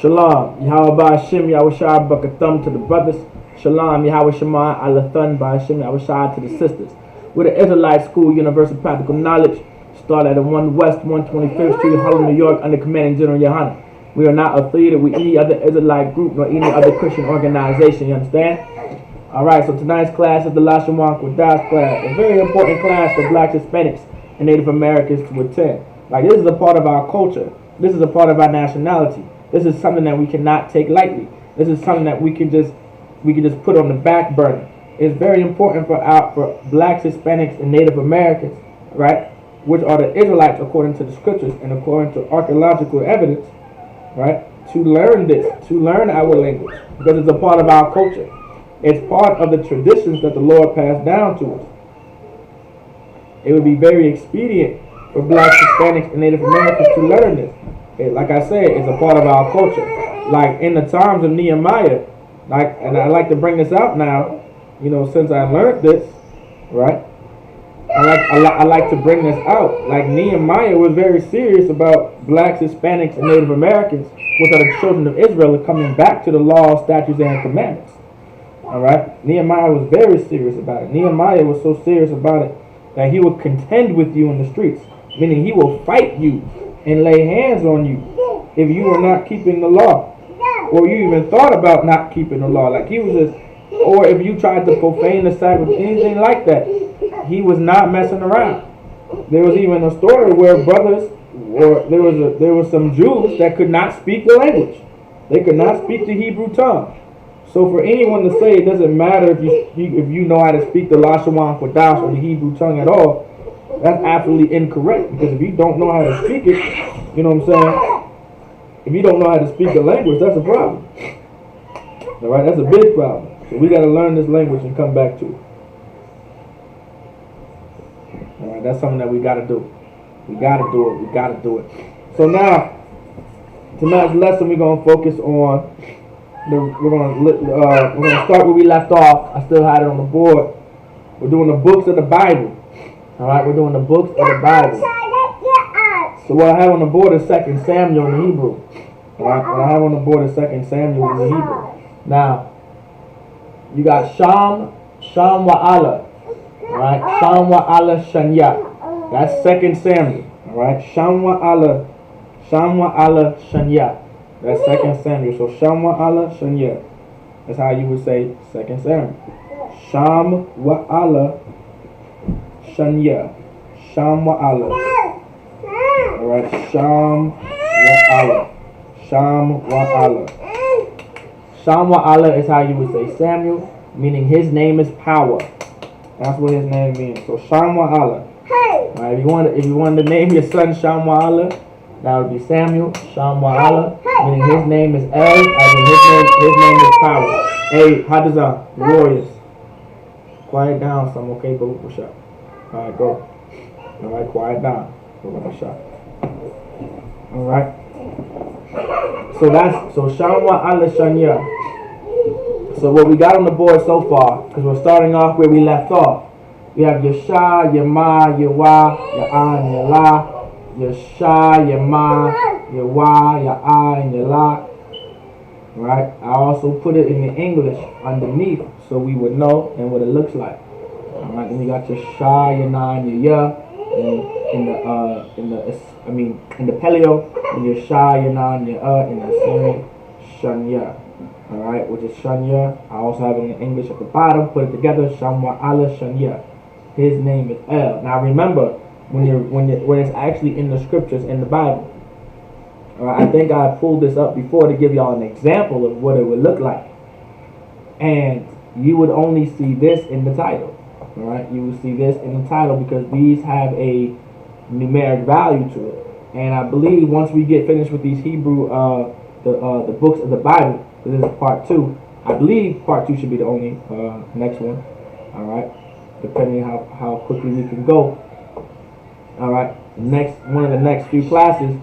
Shalom, Yahweh Hashem, Yahushua Bakathum to the brothers. Shalom, Yahweh Shema, Alathun, Hashem, Yahushua to the sisters. We're the Israelite School, Universal Practical Knowledge. Started at 1 West 125th Street, Harlem, New York, under Commanding General Yohanan. We are not affiliated with any other Israelite group nor any other Christian organization, you understand? Alright, so tonight's class is the Lashawan Qadash class. A very important class for Blacks, Hispanics, and Native Americans to attend. Like, this is a part of our culture. This is a part of our nationality. This is something that we cannot take lightly. This is something that we can just put on the back burner. It's very important for Blacks, Hispanics, and Native Americans, right, which are the Israelites according to the scriptures and according to archaeological evidence, right, to learn this, to learn our language, because it's a part of our culture. It's part of the traditions that the Lord passed down to us. It would be very expedient for Blacks, Hispanics, and Native Americans to learn this. Like I said, it's a part of our culture. Like in the times of Nehemiah, and I like to bring this out now, you know, since I learned this, right? I like to bring this out. Like Nehemiah was very serious about Blacks, Hispanics, and Native Americans, which are the children of Israel, coming back to the law, statutes, and commandments. All right? Nehemiah was very serious about it. Nehemiah was so serious about it that he would contend with you in the streets, meaning he will fight you and lay hands on you if you are not keeping the law, or you even thought about not keeping the law. Like he was just, or if you tried to profane the Sabbath, anything like that, he was not messing around. There was even a story where brothers, or there was some Jews that could not speak the language. They could not speak the Hebrew tongue. So for anyone to say it doesn't matter if you know how to speak the Lashawan Qadash or the Hebrew tongue at all, that's absolutely incorrect, because if you don't know how to speak it, you know what I'm saying? If you don't know how to speak the language, that's a problem. Alright, that's a big problem. So we got to learn this language and come back to it. Alright, that's something that we got to do. We got to do it. We got to do it. So now, tonight's lesson, we're going to focus on, we're going to start where we left off. I still had it on the board. We're doing the books of the Bible. Alright, we're doing the books of the Bible. So what I have on the board is 2 Samuel in the Hebrew. Alright, what I have on the board is 2 Samuel in the Hebrew. Now, you got Sham Wa'ala. Alright, Sham Wa'ala Shanya. That's 2 Samuel. Alright, Sham Wa'ala Shanya. That's 2 Samuel. So Sham Wa'ala Shanya. That's how you would say 2 Samuel. Sham Wa'ala Shanya. Sham Wa'ala. Alright, Sham Wa'ala. Sham Wa'ala. Sham Wa'ala is how you would say Samuel, meaning his name is power. That's what his name means. So Sham Wa'ala. Alright, if you wanted to name your son Sham Wa'ala, that would be Samuel. Sham Wa'ala, meaning his name is El, as in his name is power. Hey, Hadazah, warriors. Quiet down some, okay, boo? What's up? Alright, go. Alright, quiet down. Go with a shot. Alright. So Sham Wa'ala Shanya. So what we got on the board so far, because we're starting off where we left off. We have Yasha, Yama, Yawa, Ya'an, Yala. Yasha, Yama, Yawa, Ya'an, and Yala. Right? I also put it in the English underneath so we would know and what it looks like. Alright, then you got your Sha, your Na, and your Ya, in the Paleo, and your Sha, your Na, and your in the Syrian, Shanya. Alright, which is Shanya. I also have it in English at the bottom. Put it together, Sham Wa'ala Shanya. His name is El. Now remember, when it's actually in the scriptures in the Bible. Alright, I think I pulled this up before to give y'all an example of what it would look like. And you would only see this in the title. Alright, you will see this in the title because these have a numeric value to it. And I believe once we get finished with these Hebrew, the books of the Bible, this is part 2. I believe part 2 should be the only next one. Alright, depending how quickly we can go. Alright, one of the next few classes,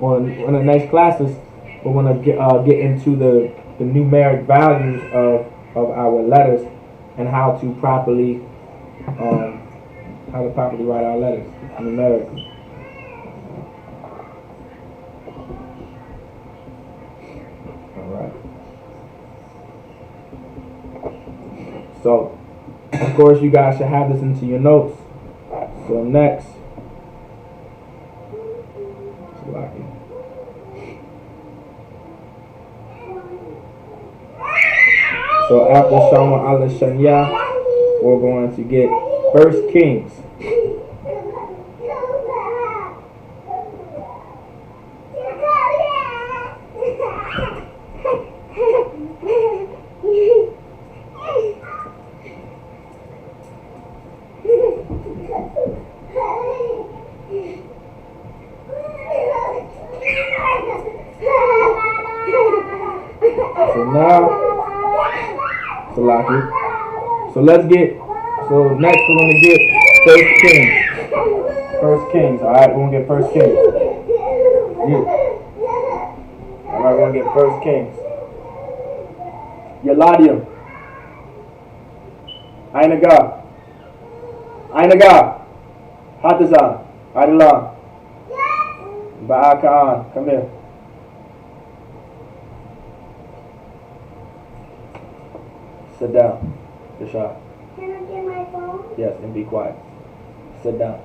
or one of the next classes, we're going to get into the numeric values of our letters and how to properly write our letters numerically. Alright. So, of course, you guys should have this into your notes. So next, so after Shama Allah Shanya, we're going to get 1 Kings. So next we're going to get 1 Kings. 1 Kings, alright, we're going to get 1 Kings. Alright, we're going to get 1 Kings. Yaladium. Ainaga. Hatazan. Adilam. Ba'akaan. Come here. Sit down. Desha. Can I get my phone? Yes, and be quiet. Sit down.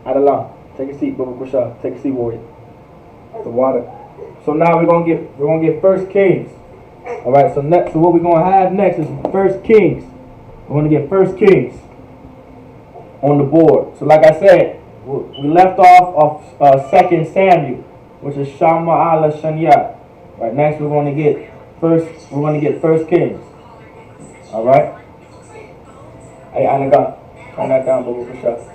Adalam. Take a seat, Baba Kusha. Take a seat, warrior. The water. So now we're gonna get 1 Kings. Alright, so what we're gonna have next is 1 Kings. We're gonna get 1 Kings on the board. So like I said, we left off of 2 Samuel, which is Shama Allah Shanya. Right, next we're gonna get 1 Kings. Alright? Hey, Anaga, turn that down, Baba Kusha.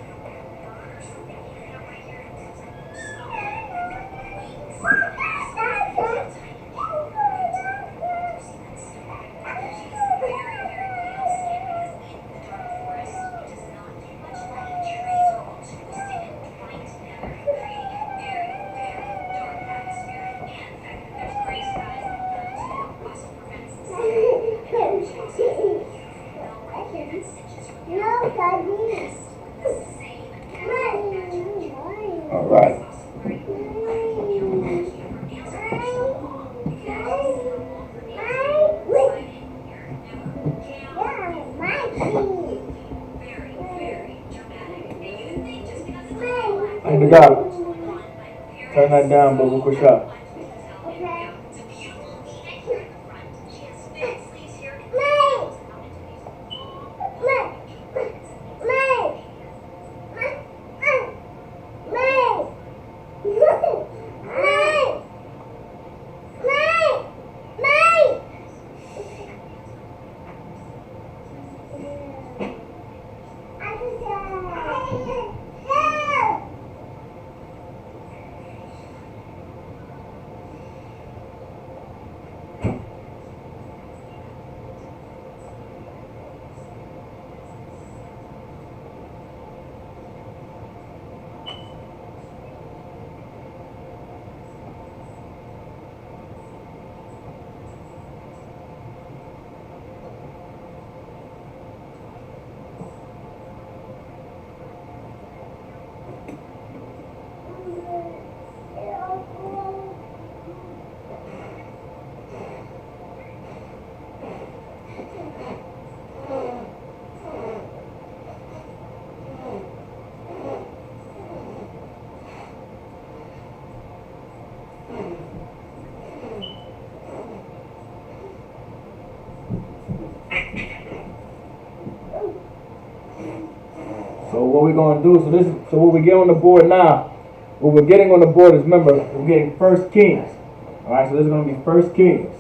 Alright. Anaga, turn that down, Baba Kusha. So what we're going to do, so what we get on the board now, what we're getting on the board is, remember, we're getting 1 Kings. Alright, so this is going to be 1 Kings.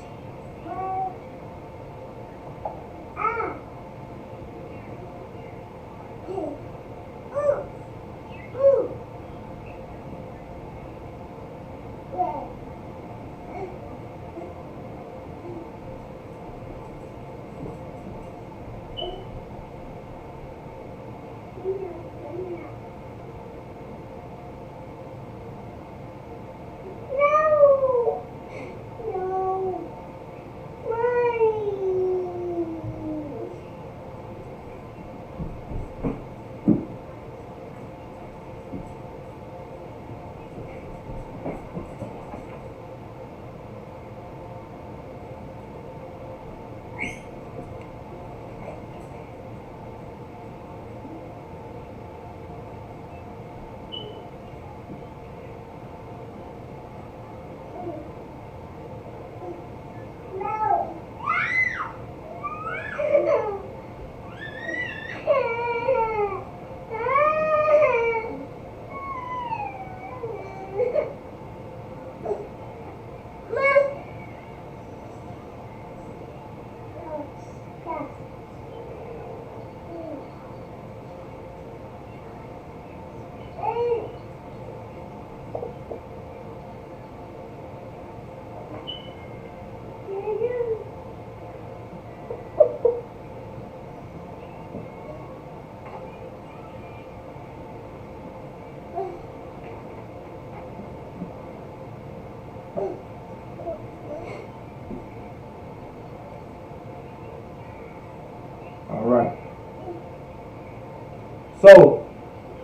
So,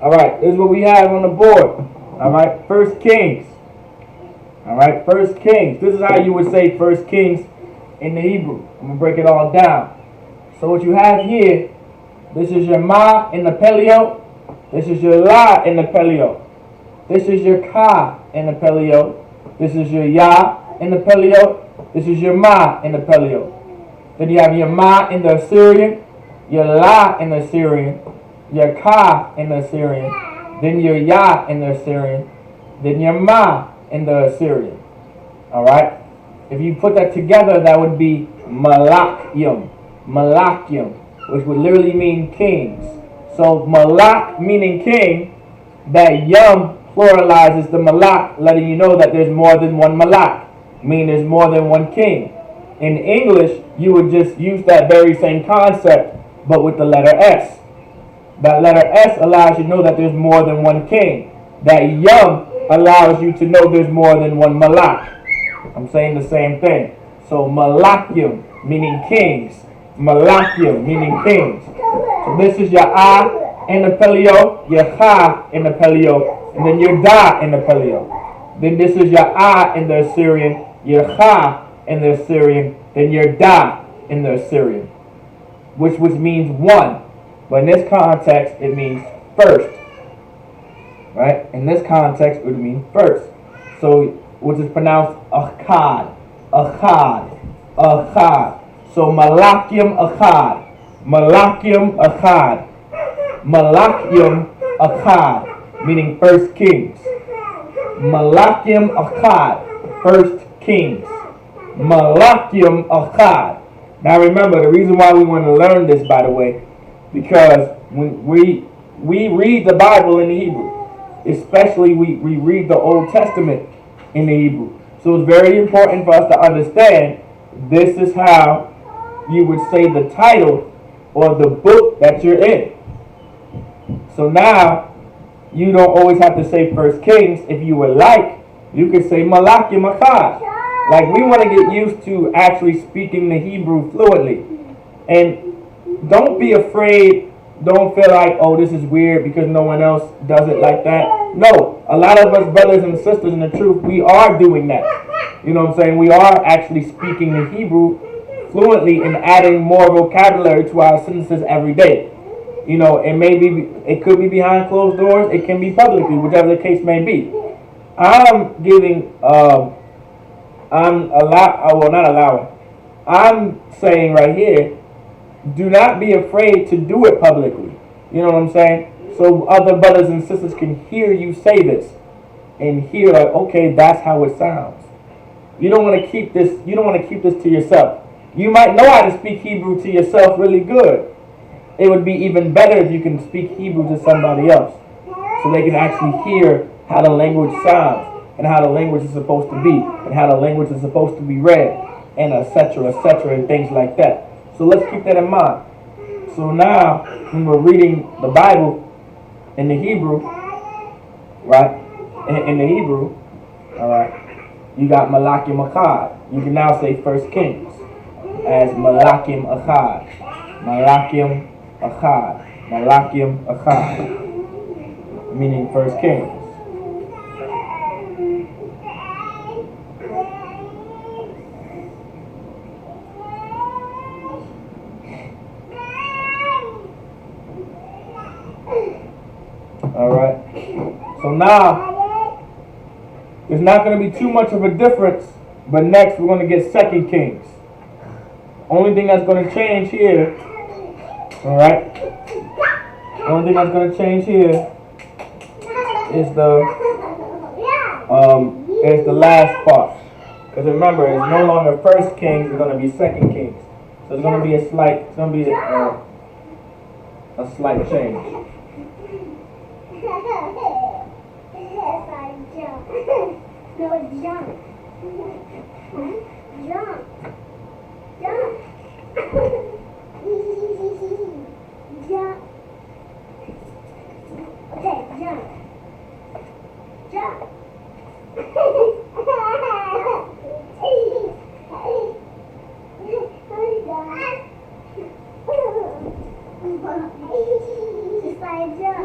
alright, this is what we have on the board. Alright, First Kings. Alright, First Kings. This is how you would say First Kings in the Hebrew. I'm going to break it all down. So what you have here, this is your Ma in the Paleo. This is your La in the Paleo. This is your Ka in the Paleo. This is your Ya in the Paleo. This is your Ma in the Paleo. Then you have your Ma in the Assyrian, your La in the Assyrian, your Ka in the Assyrian, then your Ya in the Assyrian, then your Ma in the Assyrian. Alright? If you put that together, that would be Malakyum. Malakyum, which would literally mean kings. So Malak meaning king, that Yum pluralizes the Malak, letting you know that there's more than one Malak, meaning there's more than one king. In English, you would just use that very same concept, but with the letter S. That letter S allows you to know that there's more than one king. That Yum allows you to know there's more than one Malak. I'm saying the same thing. So Malakyum, meaning kings. Malakyum, meaning kings. So this is your A in the Paleo, your Ha in the Paleo, and then your Da in the Paleo. Then this is your A in the Assyrian, your Ha in the Assyrian, then your Da in the Assyrian, which means one. But in this context, it means first. Right? In this context, it would mean first. So, which is pronounced Achad, Achad, Achad. So, Malakyum Achad, Malakyum Achad, Malakyum Achad, meaning first kings. Malakyum Achad, first kings. Malakyum Achad. Now remember, the reason why we want to learn this, by the way, because when we read the Bible in the Hebrew, especially we read the Old Testament in the Hebrew. So it's very important for us to understand this is how you would say the title or the book that you're in. So now you don't always have to say First Kings. If you would like, you could say Malachi Makad. Like, we want to get used to actually speaking the Hebrew fluently. And don't be afraid. Don't feel like, oh, this is weird because no one else does it like that. No, a lot of us brothers and sisters in the truth, we are doing that. You know what I'm saying? We are actually speaking the Hebrew fluently and adding more vocabulary to our sentences every day. You know, it could be behind closed doors, it can be publicly, whichever the case may be. I'm saying right here, do not be afraid to do it publicly. You know what I'm saying? So other brothers and sisters can hear you say this and hear like, okay, that's how it sounds. You don't want to keep this to yourself. You might know how to speak Hebrew to yourself really good. It would be even better if you can speak Hebrew to somebody else, so they can actually hear how the language sounds and how the language is supposed to be and how the language is supposed to be read, and etc., and things like that. So let's keep that in mind. So now, when we're reading the Bible in the Hebrew, right? In the Hebrew, all right, you got Malakim Achad. You can now say First Kings as Malakim Achad. Malakim Achad. Malakim Achad. Meaning First Kings. Alright. So now, there's not going to be too much of a difference, but next we're going to get Second Kings. Only thing that's going to change here, alright? Only thing that's going to change here is the last part. Because remember, it's no longer First Kings, it's going to be Second Kings. So it's going to be a slight change. No, jump. Jump. Jump. Jump. Okay, jump. Jump. Just like jump.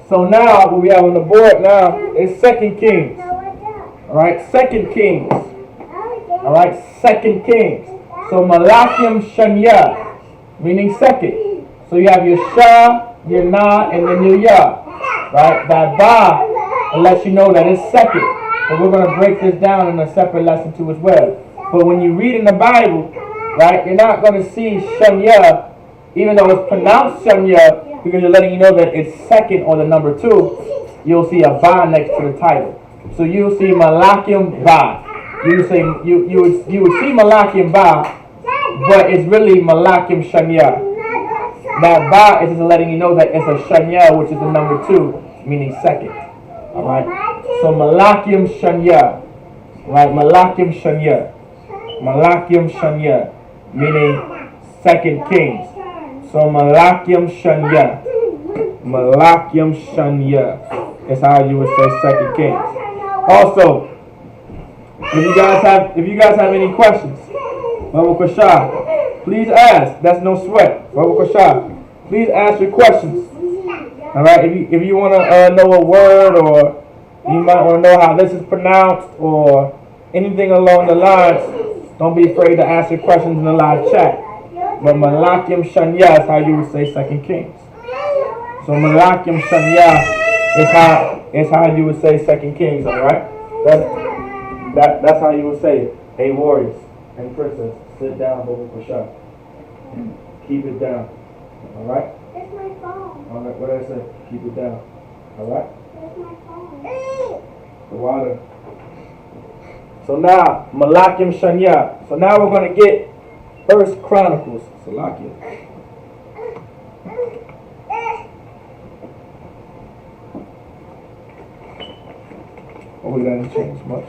So now what we have on the board now is 2 Kings. Alright, 2 Kings. Alright, 2 Kings. So Malakim Shanya, meaning second. So you have your Shah, your Na, and then your Ya. Right? That Ba lets you know that it's second. But we're going to break this down in a separate lesson too as well. But when you read in the Bible, right, you're not going to see Shanya, even though it's pronounced Shanya, because you're letting you know that it's second or the number 2. You'll see a Ba next to the title. So you'll see Malakim Ba. You would see Malakim Ba, but it's really Malakim Shanya. That Ba is just letting you know that it's a Shanya, which is the number 2, meaning second. Alright? So Malakim Shanya. Right? Malakim Shanya. Malakim Shanya, meaning 2 Kings. So Malakim Shanya. Malakim Shanya is how you would say 2 Kings. Also, if you guys have any questions, Baba Kashah, please ask. That's no sweat. Baba Kashah, please ask your questions. Alright, if you want to know a word, or you might want to know how this is pronounced, or anything along the lines, don't be afraid to ask your questions in the live chat. But Malakim Shanya is how you would say 2 Kings. So Malakim Shanya is how you would say 2 Kings, alright? That's how you would say it. Hey warriors and princess, sit down, Baba Kashah. Keep it down. Alright? That's my phone. Alright, what did I say? Keep it down. Alright? That's my phone. The water. So now, Malakim Shanya. So now we're going to get 1 Chronicles. Salakia. Oh, we didn't change much.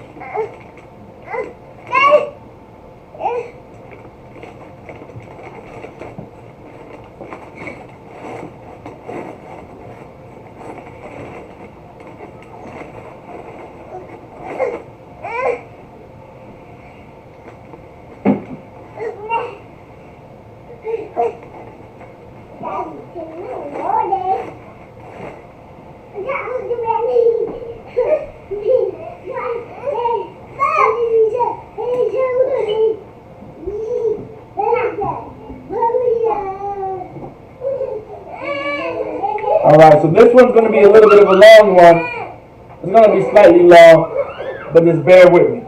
Alright, so this one's going to be a little bit of a long one. It's going to be slightly long, but just bear with me.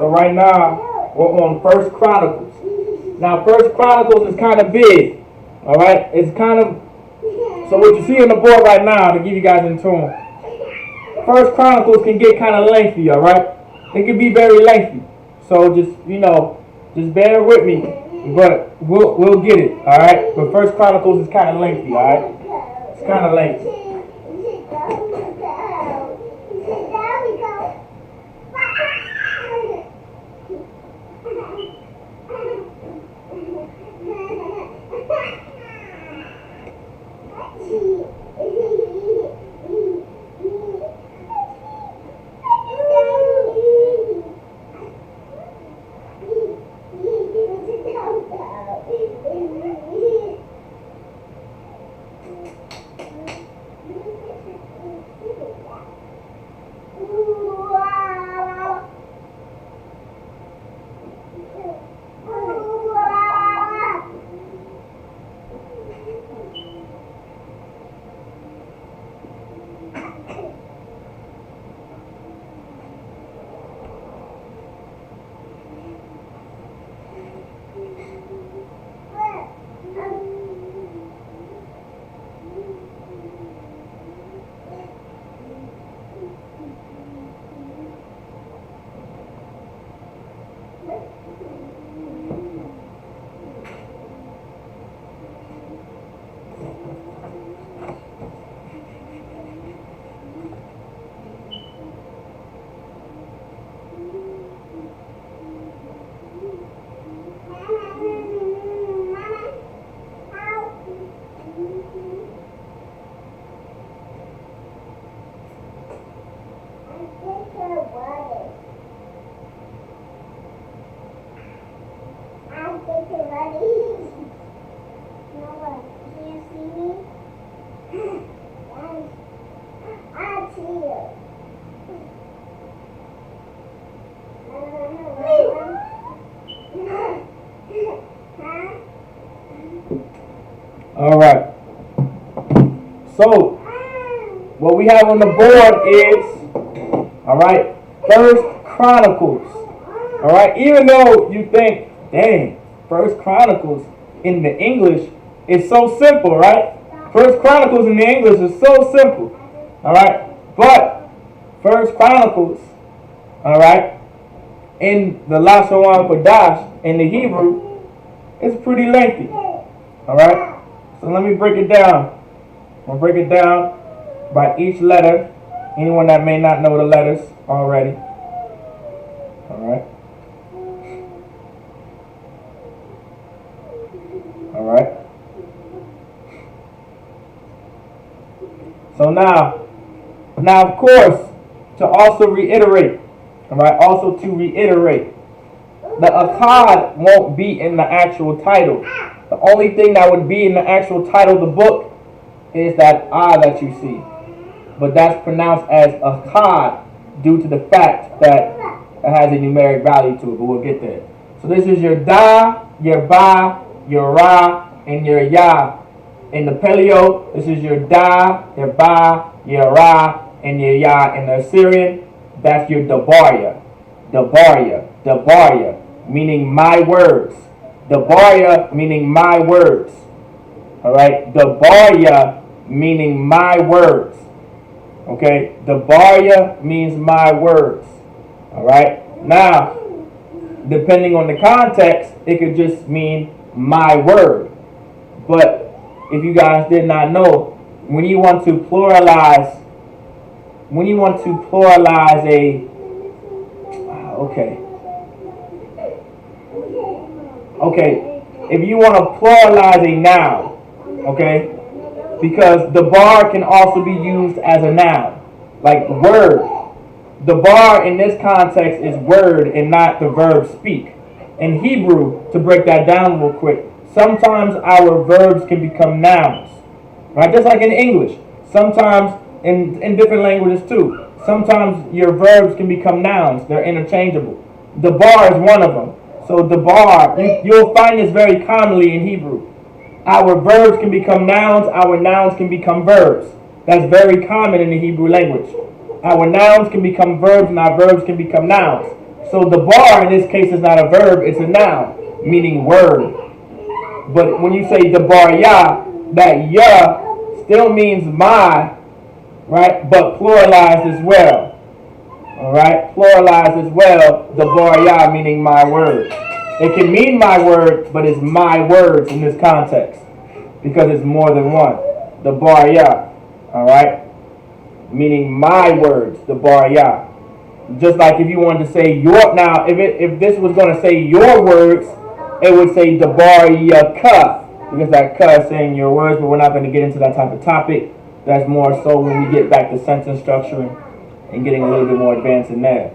So right now, we're on First Chronicles. Now, First Chronicles is kind of big. All right? It's kind of... So what you see on the board right now, to give you guys in tune, First Chronicles can get kind of lengthy, all right? It can be very lengthy. So just, just bear with me. But we'll get it, all right? But First Chronicles is kind of lengthy, all right? It's kind of lengthy. All right. So, what we have on the board is, all right, First Chronicles. All right. Even though you think, dang, First Chronicles in the English is so simple, right? First Chronicles in the English is so simple. All right. But First Chronicles, all right, in the Lashawan Qadash in the Hebrew, it's pretty lengthy. All right. So let me break it down. I'll break it down by each letter. Anyone that may not know the letters already. Alright. Alright. So now of course, to also reiterate. Alright, also to reiterate. the akkad won't be in the actual title. The only thing that would be in the actual title of the book is that that you see. But that's pronounced as akkad due to the fact that it has a numeric value to it, but we'll get there. So this is your da, your ba, your ra, and your ya. In the Paleo, this is your da, your ba, your ra, and your ya. In the Assyrian, that's your dabarya. Dabarya. Dabarya, meaning my words. Dabarya, meaning my words. Alright? Dabarya, meaning my words. Okay? Dabarya means my words. Alright? Now, depending on the context, it could just mean my word. But if you guys did not know, when you want to pluralize a if you want to pluralize a noun, okay, because the bar can also be used as a noun, like word. The bar in this context is word and not the verb speak. In Hebrew, to break that down real quick, sometimes our verbs can become nouns, right? Just like in English. Sometimes in different languages too. Sometimes your verbs can become nouns. They're interchangeable. The bar is one of them. So the bar, you'll find this very commonly in Hebrew. Our verbs can become nouns. Our nouns can become verbs. That's very common in the Hebrew language. Our nouns can become verbs and our verbs can become nouns. So the bar in this case is not a verb, it's a noun, meaning word. But when you say the bar ya, that ya still means my, right? But pluralized as well. Alright? Pluralized as well, the bar ya meaning my word. It can mean my word, but it's my words in this context. Because it's more than one. The bar ya. Alright? Meaning my words, the bar ya. Just like if you wanted to say your, now if this was going to say your words, it would say the bar ya ka, because that ka is saying your words, but we're not going to get into that type of topic. That's more so when we get back to sentence structuring and getting a little bit more advanced in there.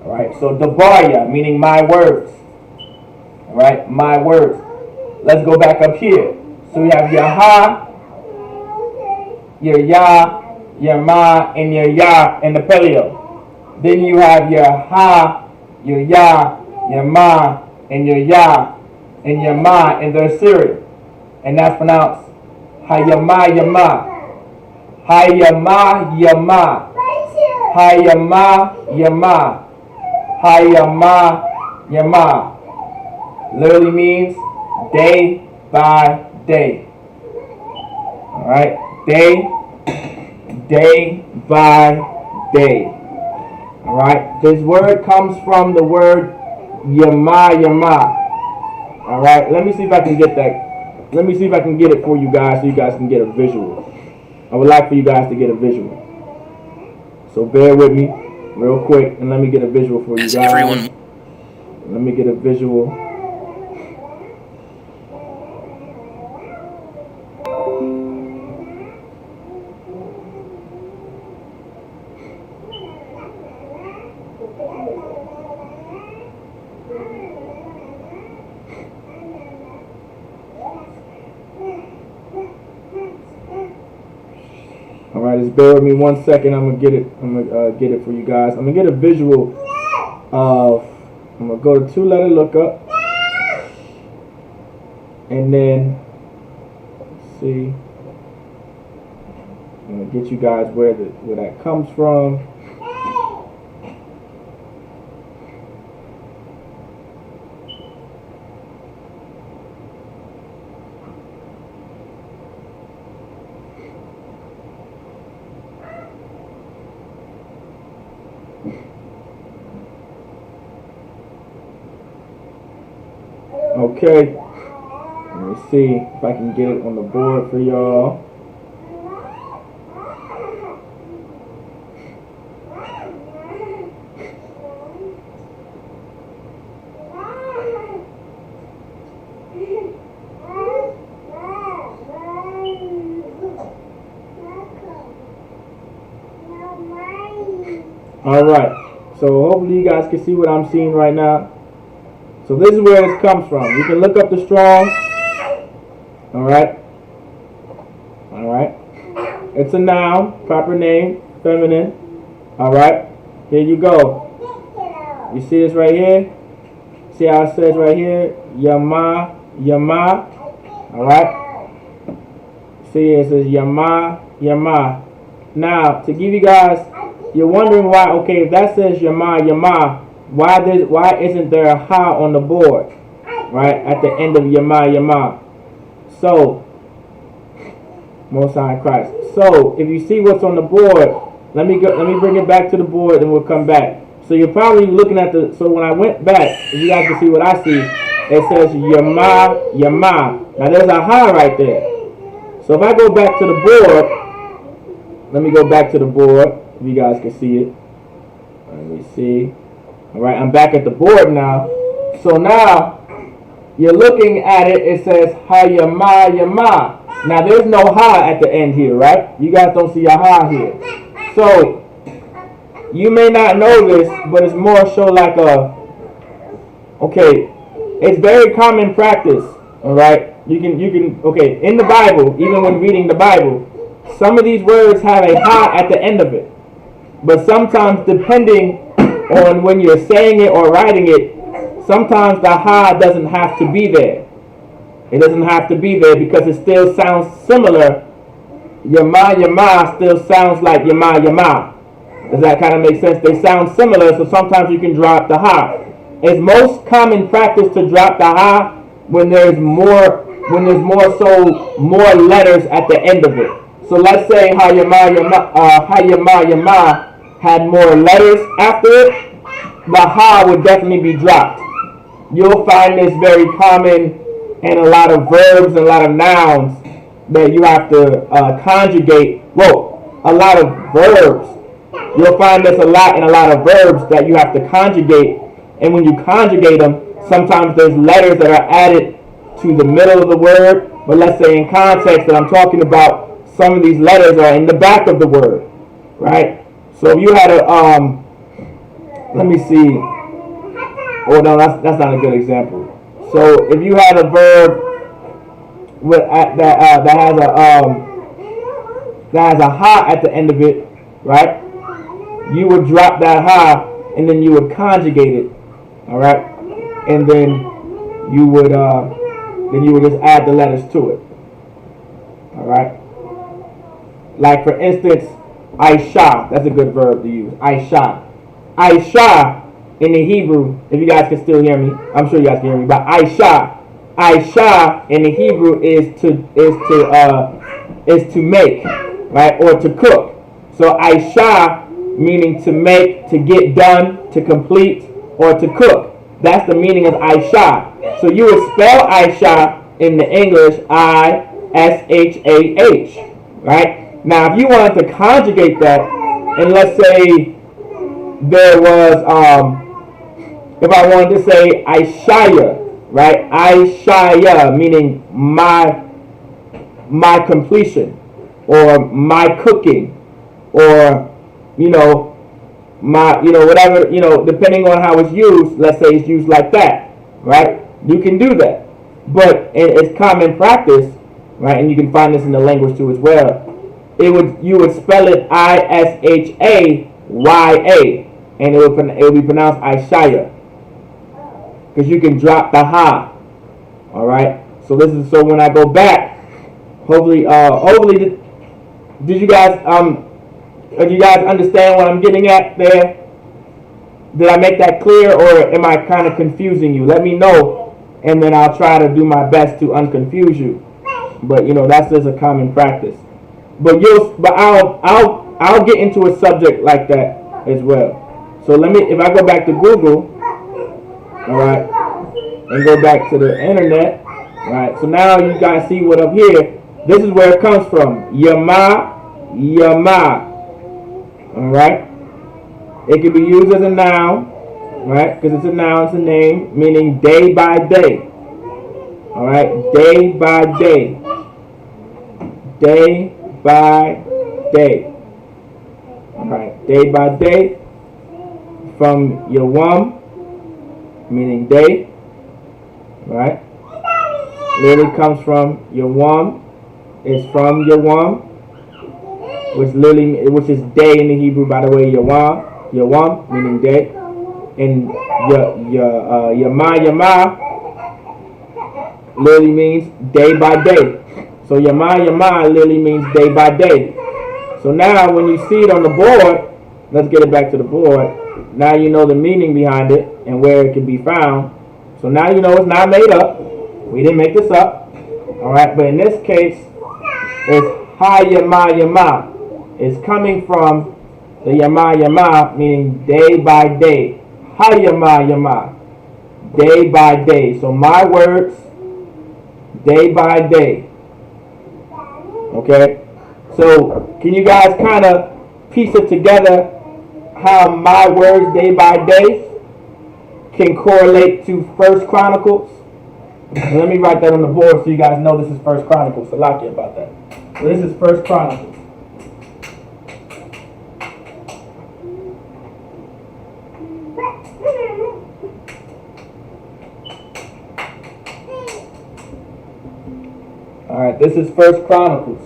Alright, so the bar ya, meaning my words. Alright, my words. Let's go back up here. So we have your ha, your ya, your ma, and your ya in the Paleo. Then you have your ha, your ya, your ma, and your ya, and your ma in the Assyrian. And that's pronounced hayama yama. Hayama yama. Hayama yama. Hayama yama. Literally means day by day. Alright? Day by day. Alright? This word comes from the word yama yama. Alright? Let me see if I can get that. Let me see if I can get it for you guys so you guys can get a visual. I would like for you guys to get a visual. So bear with me real quick and let me get a visual for you guys. Let me get a visual. Alright, just bear with me 1 second. I'm gonna get it for you guys. I'm gonna get a visual of. I'm gonna go to 2-letter lookup, and then let's see. I'm gonna get you guys where that comes from. Okay, let me see if I can get it on the board for y'all. Alright, so hopefully you guys can see what I'm seeing right now. So this is where this comes from. You can look up the Strong's. Alright? Alright? It's a noun, proper name, feminine. Alright? Here you go. You see this right here? See how it says right here? Yama, Yama. Alright? See, it says Yama, Yama. Now, to give you guys, you're wondering why, okay, if that says Yama, Yama, why isn't there a ha on the board? Right? At the end of Yama, Yama. So, Most High Christ. So, if you see what's on the board, let me bring it back to the board and we'll come back. So you're probably looking at so when I went back, if you guys can see what I see, it says Yama, Yama. Now there's a ha right there. So if I go back to the board, let me go back to the board, if you guys can see it. Let me see. Alright, I'm back at the board now. So now, you're looking at it, it says ha, Yama, Yama. Now there's no ha at the end here, right? You guys don't see a ha here. So, you may not know this, but it's more so like okay, it's very common practice, alright? You can, okay, in the Bible, even when reading the Bible, some of these words have a ha at the end of it. But sometimes, depending on when you're saying it or writing it, sometimes the ha doesn't have to be there. It doesn't have to be there because it still sounds similar. Yama, Yama still sounds like Yama, Yama. Does that kind of make sense? They sound similar, so sometimes you can drop the ha. It's most common practice to drop the ha when there's more letters at the end of it. So let's say ha, Yama, Yama had more letters after it, the ha would definitely be dropped. You'll find this very common in a lot of verbs and a lot of nouns that you have to conjugate. Whoa, a lot of verbs. You'll find this a lot in a lot of verbs that you have to conjugate. And when you conjugate them, sometimes there's letters that are added to the middle of the word. But let's say in context that I'm talking about, some of these letters are in the back of the word, right? So if you had a, let me see. Oh no, that's not a good example. So if you had a verb with that has a ha at the end of it, right? You would drop that ha and then you would conjugate it, all right? And then you would just add the letters to it, all right? Like for instance, Aisha, that's a good verb to use. Aisha, Aisha in the Hebrew, if you guys can still hear me, I'm sure you guys can hear me. But Aisha in the Hebrew is to make, right, or to cook. So Aisha meaning to make, to get done, to complete, or to cook. That's the meaning of Aisha. So you would spell Aisha in the English I-S-H-A-H, right? Now if you wanted to conjugate that, and let's say there was, if I wanted to say Aishaya, right? Aishaya meaning my completion, or my cooking, or whatever, depending on how it's used. Let's say it's used like that, right? You can do that, but it's common practice, right? And you can find this in the language too as well. You would spell it Ishaya, and it would be pronounced Aishaya, because you can drop the ha. All right. So when I go back, hopefully, did you guys understand what I'm getting at there? Did I make that clear, or am I kind of confusing you? Let me know, and then I'll try to do my best to unconfuse you. But that's just a common practice. But I'll get into a subject like that as well. So if I go back to Google, all right, and go back to the internet, all right. So now you guys see what up here. This is where it comes from. Yama, Yama. All right. It can be used as a noun, right? Because it's a noun, it's a name, meaning day by day. All right, day by day. Day by day. All right, day by day. From Yawam, meaning day, right? Literally comes from Yawam. It's from Yawam, which is day in the Hebrew, by the way. Yawam meaning day, and Yama literally means day by day. So Yama literally means day by day. So now when you see it on the board, let's get it back to the board. Now you know the meaning behind it and where it can be found. So now you know it's not made up. We didn't make this up. Alright, but in this case, it's Yama. It's coming from the Yama, meaning day by day. Yama. Day by day. So my words, day by day. Okay? So can you guys kind of piece it together how my words day by day can correlate to First Chronicles? And let me write that on the board so you guys know this is First Chronicles. So lock you about that. So this is First Chronicles. Alright, this is First Chronicles.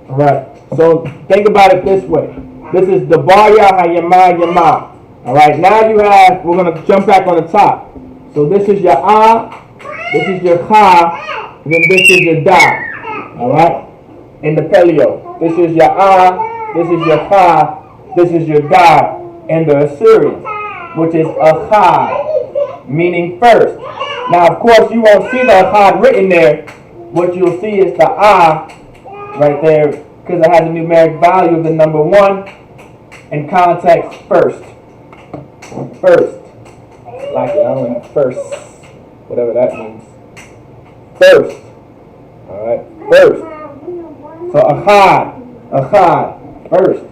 Alright, so think about it this way. This is the Barya Yama. Alright, now we're going to jump back on the top. So this is your this is your Cha, and then this is your Da. Alright, in the Paleo. This is your this is your Cha, this is your Da, and the Assyrian, which is Achad, meaning first. Now, of course, you won't see the Achad written there. What you'll see is the right there, because it has a numeric value of the number 1 in context first. First. Like it, I don't know, first. Whatever that means. First. Alright, first. So Achad, first.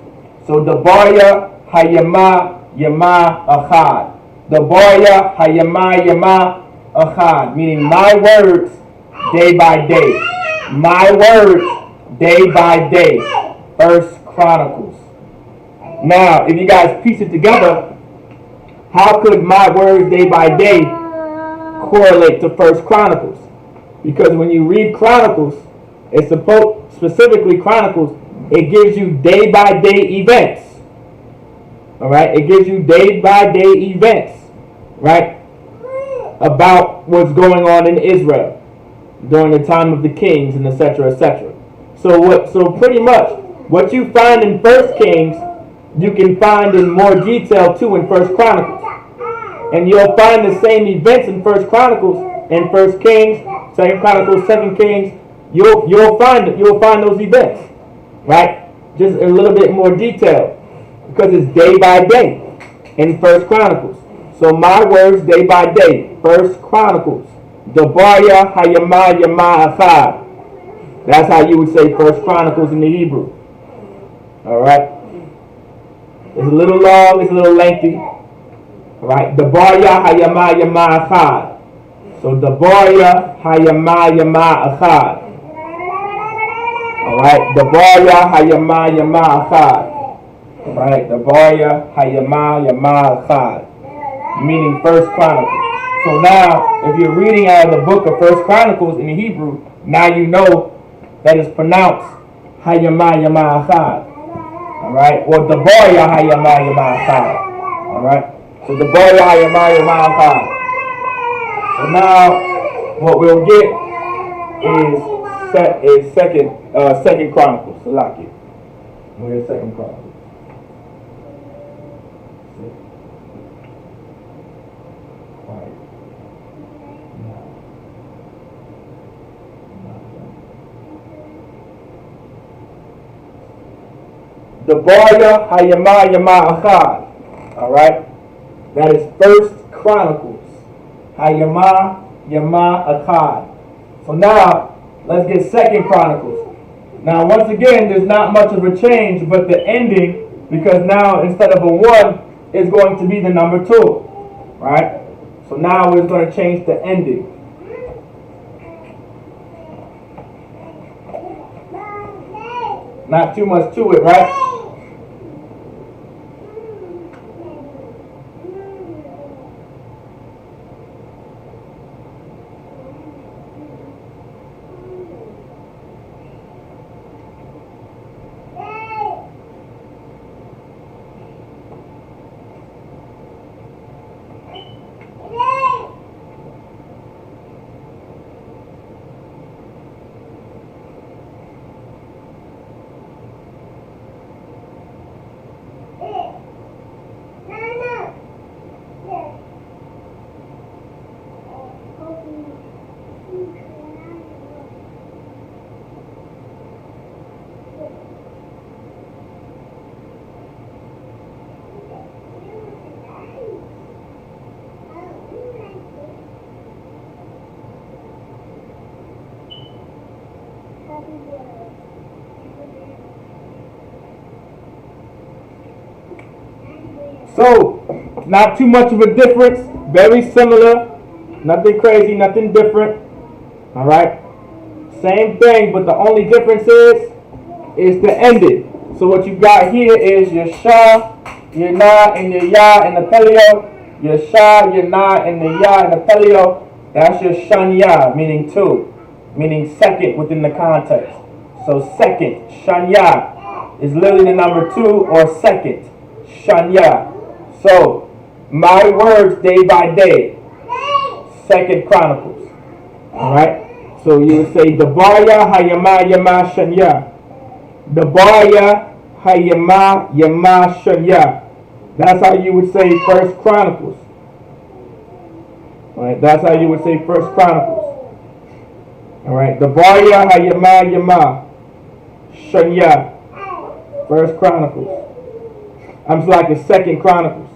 So the Barya Hayama Achad. The Barya Hayama Achad, meaning my words day by day. My words day by day. First Chronicles. Now, if you guys piece it together, how could my words day by day correlate to First Chronicles? Because when you read Chronicles, it's specifically Chronicles, it gives you day by day events. Alright, it gives you day by day events, right, about what's going on in Israel during the time of the kings and etc. etc. So pretty much what you find in First Kings, you can find in more detail too in First Chronicles, and you'll find the same events in First Chronicles, in First Kings, Second Chronicles, Second Kings. You'll find those events, right? Just a little bit more detail. Because it's day by day in First Chronicles. So my words day by day. First Chronicles. Dabarya Hayama Achad. That's how you would say First Chronicles in the Hebrew. Alright. It's a little long, it's a little lengthy. Alright. Dabarya Hayama Achad. So Dabarya Hayama Achad. Alright. Dabarya Hayama Achad. Right, the Barya Hayama Achad, meaning First Chronicles. So now, if you're reading out of the book of First Chronicles in the Hebrew, now you know that it's pronounced Hayama Achad. Alright, or the Barya Hayama Achad. Alright, so the Barya Hayama Achad. So now, what we'll get is Second Chronicles. So lock it. We'll get Second Chronicles. The Barya Hayama Achad. Alright? That is First Chronicles. Hayama Achad. So now, let's get Second Chronicles. Now, once again, there's not much of a change, but the ending, because now instead of a 1, it's going to be the number 2. Right? So now we're going to change the ending. Not too much to it, right? So, not too much of a difference. Very similar. Nothing crazy, nothing different. Alright? Same thing, but the only difference is the ending. So what you got here is your Sha, your Na, and your Ya, and the Telio. Your Sha, your Na, and the Ya, and the Telio. That's your Shanya, meaning two. Meaning second within the context. So second, Shanya, is literally the number two or second. Shanya. So, my words day by day. Second Chronicles. Alright? So you would say Dabaya Hayama Yama Shanya. Dabaya Hayama Yama Shanya. That's how you would say First Chronicles. Alright, that's how you would say First Chronicles. Alright, Dabaya Hayama Yama Shanya. First Chronicles. I'm just like the Second Chronicles.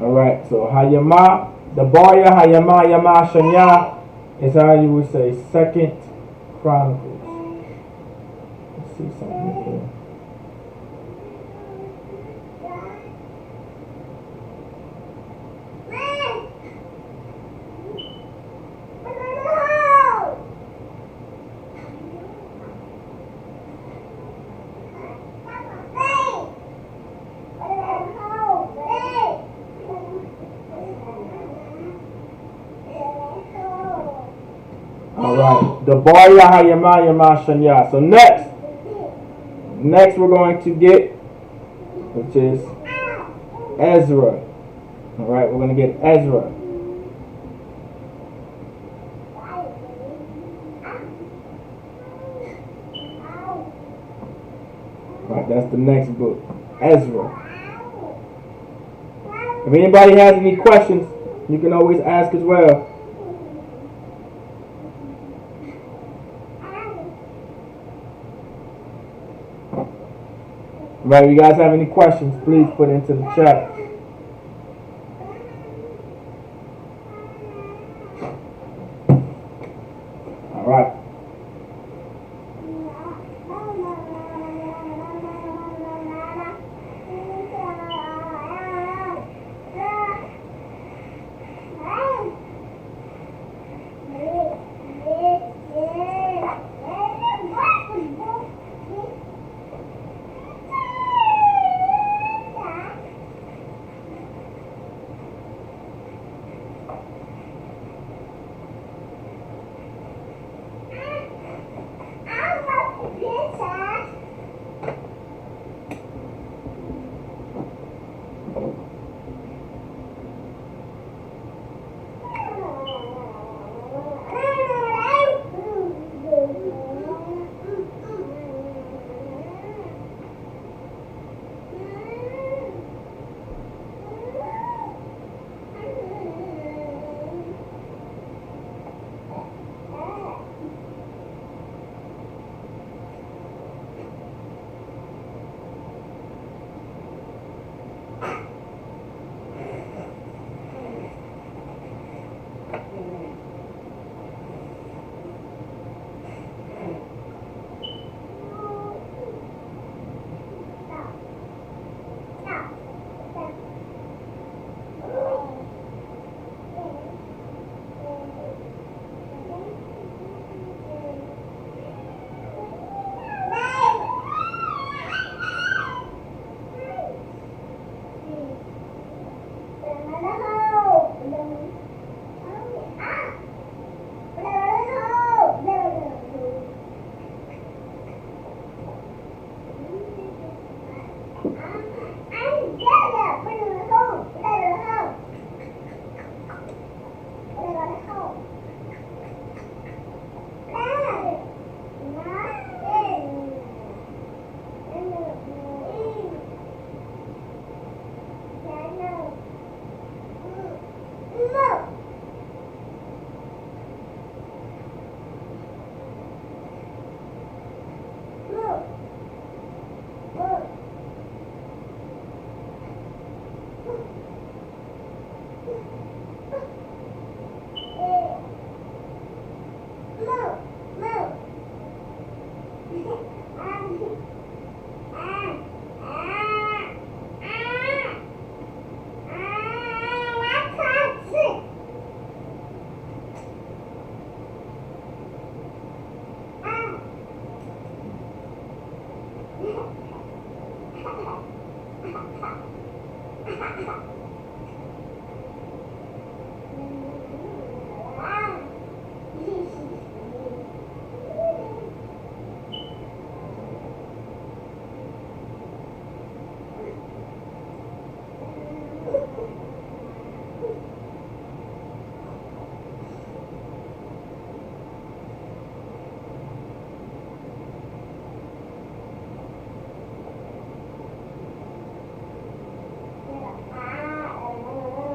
Alright, so Hayama, the Barya Hayama Yama Shanya is how you would say Second Chronicles. Let's see something here. Alright, the Barya Hayama Yama Shanya. So next we're going to get, which is Ezra. Alright, we're going to get Ezra. Alright, that's the next book, Ezra. If anybody has any questions, you can always ask as well. Right, if you guys have any questions, please put it into the chat. Alright.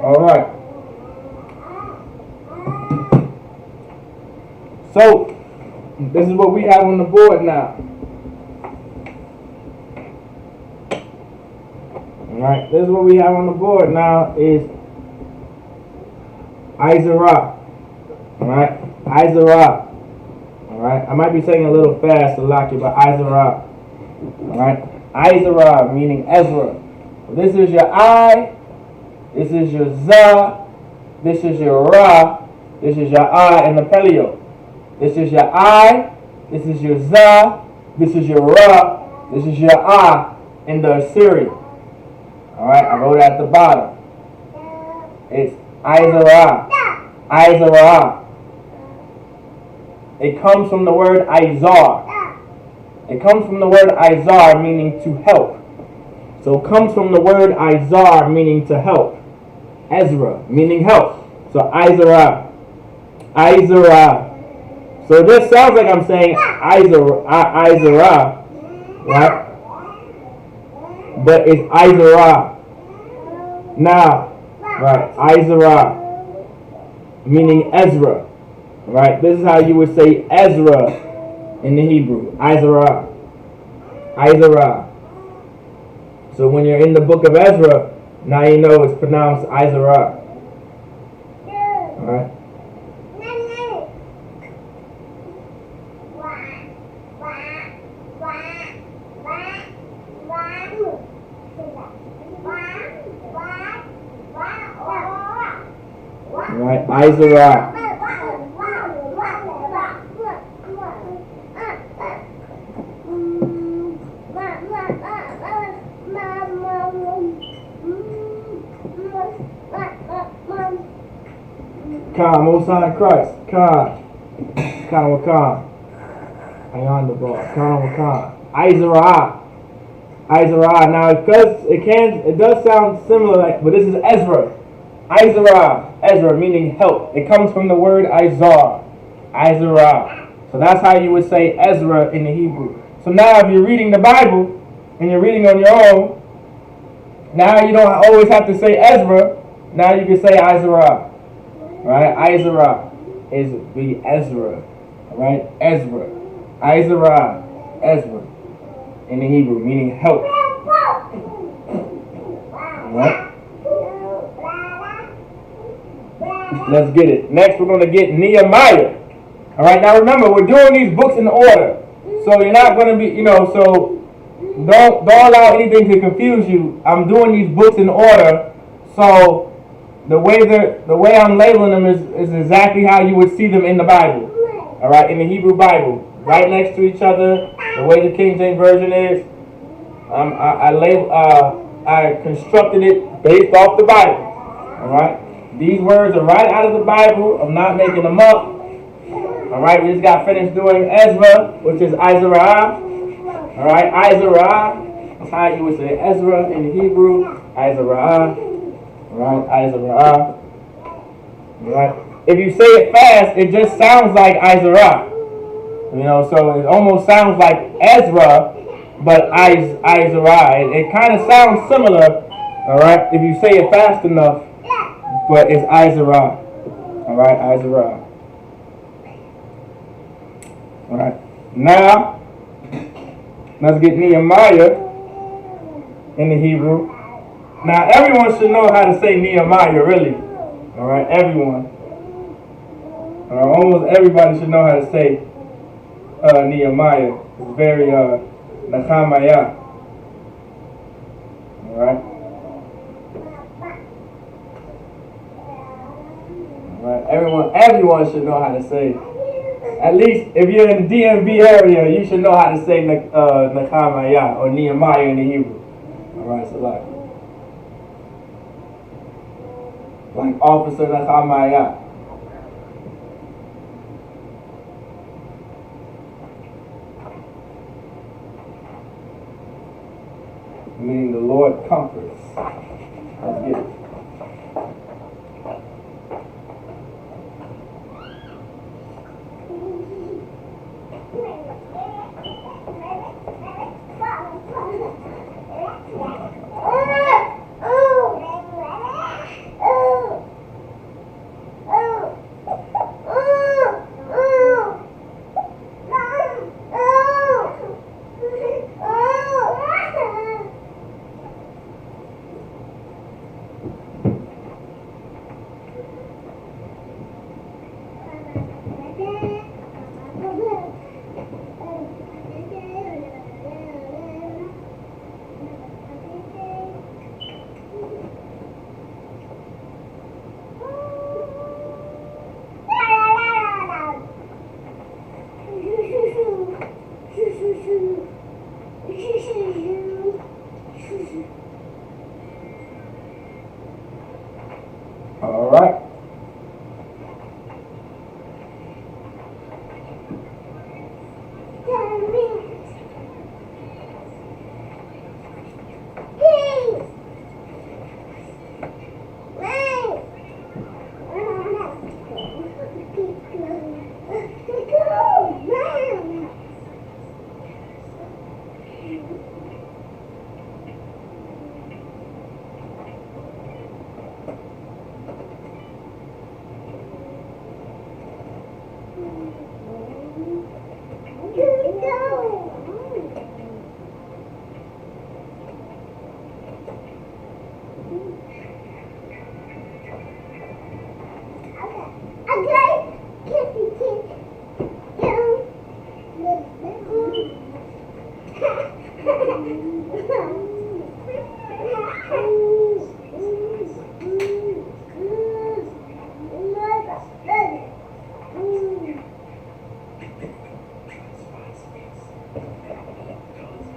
All right. So, this is what we have on the board now. All right. This is what we have on the board now is Ezra. All right. Ezra. All right. I might be saying a little fast, Salaki, but Ezra. All right. Ezra meaning Ezra. This is your I. This is your za, this is your ra, this is your I in the paleo. This is your I, this is your za, this is your ra, this is your I in the Assyrian. Alright, I wrote it at the bottom. It's Ezra. Ezra. It comes from the word Izar. It comes from the word Izar meaning to help. So it comes from the word Izar meaning to help. Ezra, meaning help. So Ezra. Ezra. So this sounds like I'm saying Ezra, right? But it's Ezra. Now, right, Ezra, meaning Ezra. Right? This is how you would say Ezra in the Hebrew. Ezra. Ezra. So when you're in the book of Ezra, now you know it's pronounced Ezra. Alright? Alright, Ezra. Come, Most High Christ. Come. Come. Hang on the ball. Come. Ezra. Ezra. Now, because it does sound similar, but this is Ezra. Ezra, meaning help. It comes from the word Izar. Ezra. So that's how you would say Ezra in the Hebrew. So now if you're reading the Bible, and you're reading on your own, now you don't always have to say Ezra. Now you can say Ezra. Right? Ezra is be Ezra. Right? Ezra. Ezra in the Hebrew, meaning help. Right? Let's get it. Next we're going to get Nehemiah. Alright, now remember, we're doing these books in order. So you're not going to be, so don't allow anything to confuse you. I'm doing these books in order. So the way I'm labeling them is exactly how you would see them in the Bible. Alright, in the Hebrew Bible. Right next to each other. The way the King James Version is. I constructed it based off the Bible. Alright. These words are right out of the Bible. I'm not making them up. Alright, we just got finished doing Ezra, which is Ezra. Alright, Ezra. That's how you would say Ezra in the Hebrew. Ezra. Right, Ezra. Right. If you say it fast, it just sounds like Ezra. So it almost sounds like Ezra, but Ezra. It kind of sounds similar, alright, if you say it fast enough, but it's Ezra. Alright, Ezra. Alright. Now, let's get Nehemiah in the Hebrew. Now, everyone should know how to say Nehemiah, really. Alright, everyone. Almost everybody should know how to say Nehemiah. It's very Nehemiah. Alright? Alright, everyone should know how to say. At least if you're in the DMV area, you should know how to say Nehemiah or Nehemiah in the Hebrew. Alright, so like Officer Nehemiah. Meaning the Lord comforts. Let's get it. All right.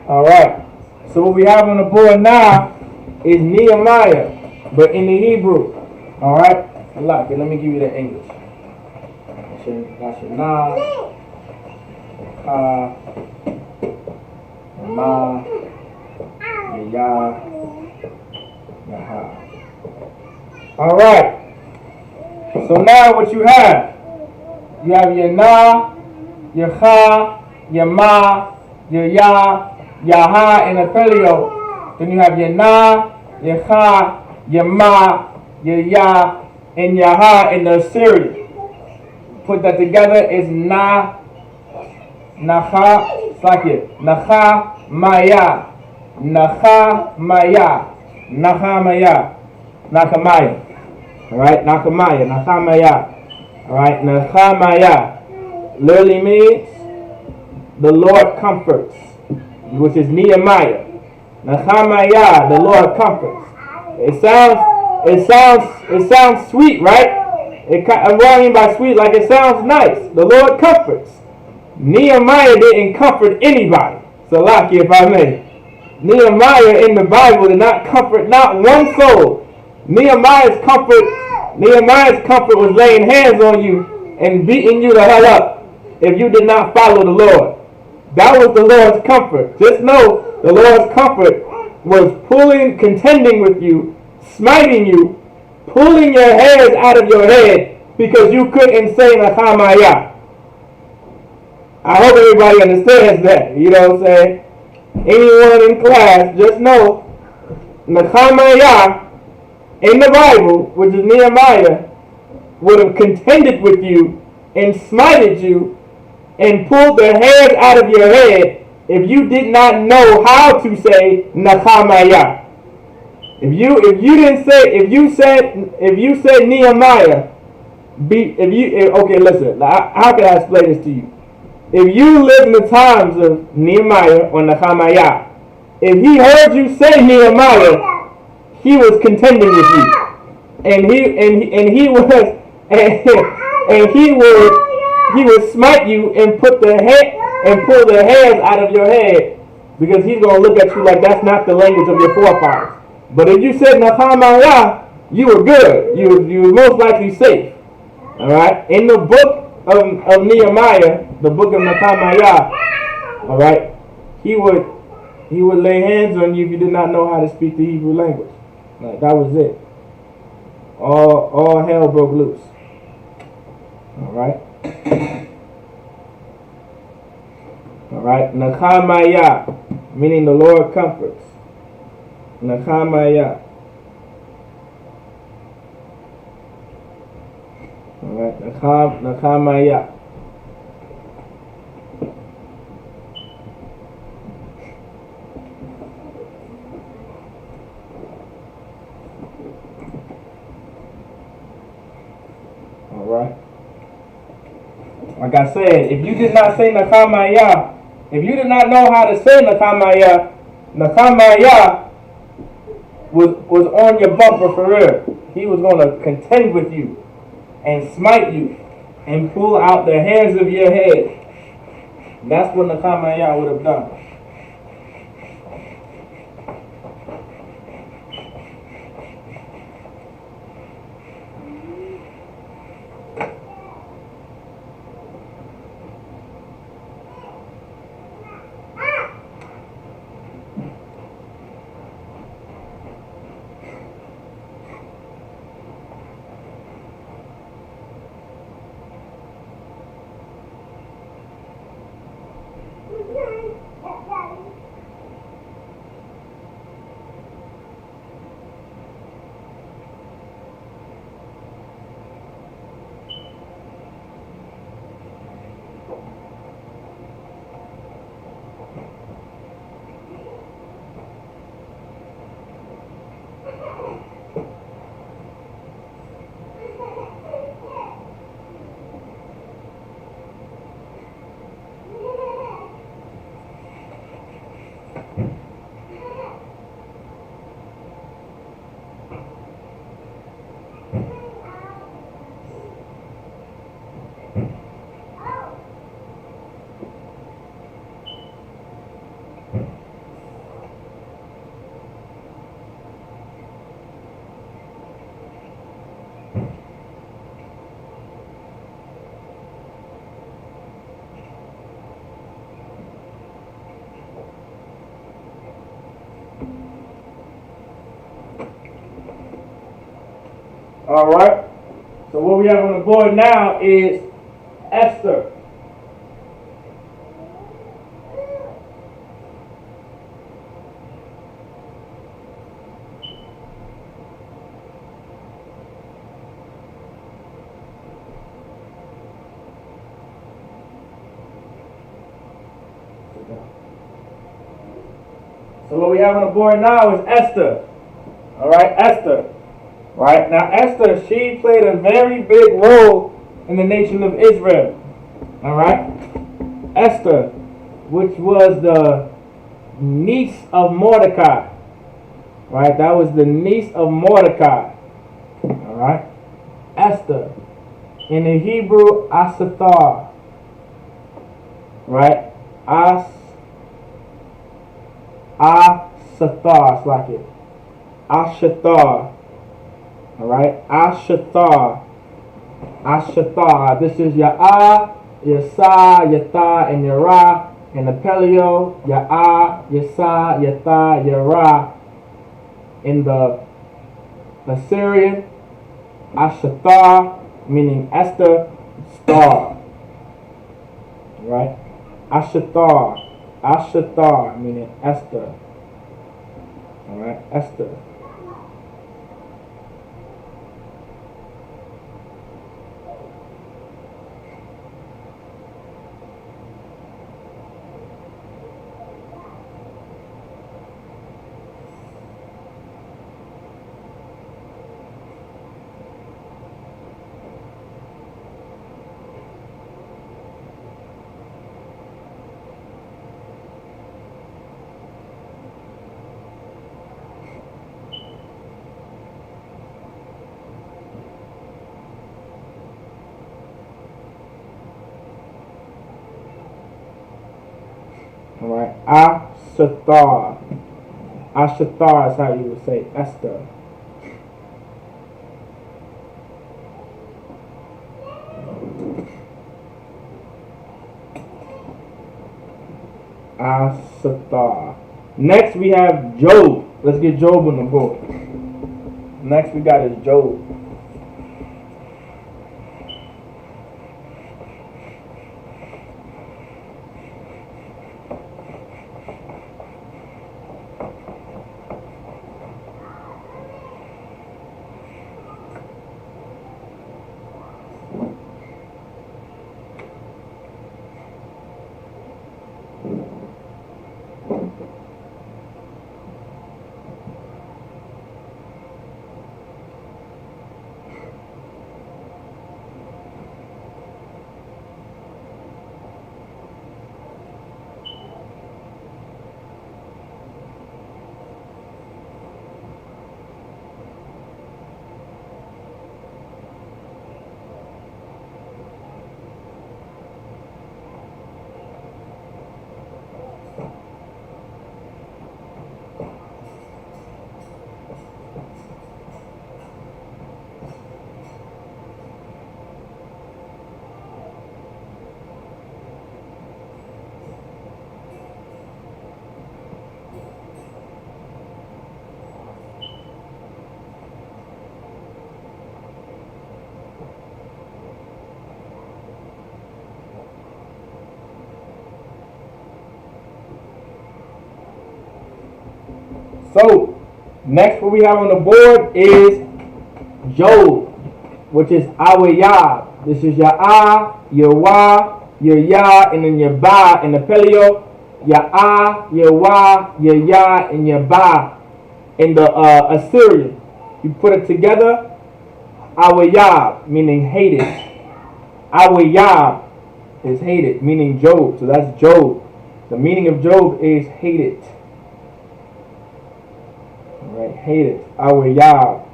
All right. So what we have on the board now is Nehemiah, but in the Hebrew. All right. Let me give you the English. Lashawan, Ma, Yaha. All right. So now what you have your Na, your Ha, your Ma, your Ya, Yaha in the Paleo. Then you have your Na, your Ha, your Ma, your Ya, and Yaha in the Assyrian. Put that together is Naha, it's like it. Naha Maya. Naha Maya. Naha Maya. Nakamaya. Alright, Nakamaya. Nahamaya. Alright, Nahamaya literally means the Lord comforts, which is Nehemiah. Nahamaya, the Lord comforts. It sounds sweet, right? What I mean by sweet, like it sounds nice. The Lord comforts. Nehemiah didn't comfort anybody. So, lucky if I may. Nehemiah in the Bible did not comfort not one soul. Nehemiah's comfort was laying hands on you and beating you the hell up if you did not follow the Lord. That was the Lord's comfort. Just know the Lord's comfort was contending with you, smiting you, pulling your hairs out of your head because you couldn't say Nehemiah. I hope everybody understands that. You know what I'm saying? Anyone in class, just know Nehemiah in the Bible, which is Nehemiah, would have contended with you and smited you and pulled the hairs out of your head if you did not know how to say Nehemiah. If you said Nehemiah, okay, listen. How can I explain this to you? if you live in the times of Nehemiah or Nehemiah, if he heard you say Nehemiah, he was contending with you, and he was and he would smite you and put the head and pull the hairs out of your head, because he's gonna look at you like that's not the language of your forefathers. But if you said Nehemiah, you were good. You were most likely safe. All right. In the book of Nehemiah, the book of Nehemiah, all right, he would lay hands on you if you did not know how to speak the Hebrew language. Right, that was it. All hell broke loose. All right. All right. Nehemiah, meaning the Lord comforts. Nehemiah. All right. Nehemiah. All right. Like I said, if you did not say Nehemiah, if you did not know how to say Nehemiah, Nehemiah was on your bumper for real. He was going to contend with you and smite you and pull out the hairs of your head. That's what Nehemiah would have done. All right. So what we have on the board now is Esther. So what we have on the board now is Esther. All right, Esther. Right, now Esther, she played a very big role in the nation of Israel. All right, Esther, which was the niece of Mordecai. Right, that was the niece of Mordecai. All right, Esther, in the Hebrew, Asathar. Right, Asathar, it's like it. Ashathar. All right, Ashathar. This is your your Sa, your Tha, and your Ra. In the Paleo, your your Sa, your Tha, your Ra. In the Assyrian, Ashathar, meaning Esther, star. All right, Ashathar, meaning Esther. All right, Esther. Alright. Ashathar. Ashathar is how you would say Esther. Ashathar. Next we have Job. Let's get Job on the board. Next we got is Job. So, next what we have on the board is Job, which is our Yah. This is your Ah, your Wah, your Yah, and then your Ba in the Paleo. Your Ah, your Wah, your Yah, and your Ba in the Assyrian. You put it together, our Yah, meaning hated. Our Yah is hated, meaning Job. So that's Job. The meaning of Job is hated. Right, hated. Our Yah.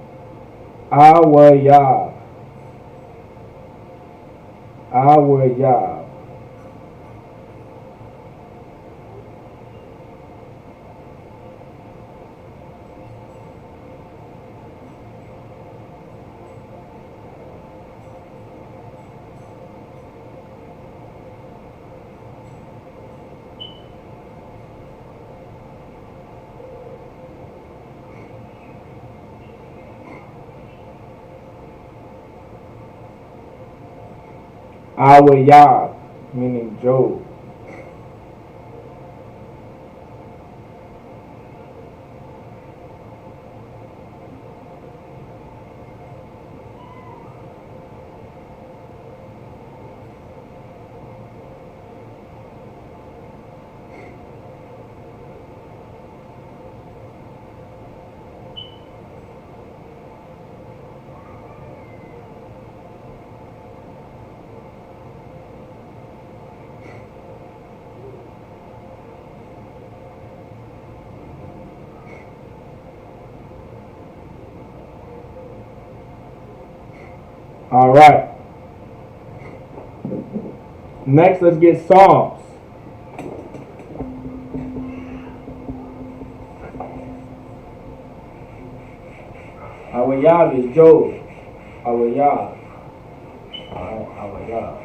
Our Yah. Our Yah. Our Yah, meaning Job. All right. Next, let's get Psalms. Our Yah is Job. Our Yah. Our Yah.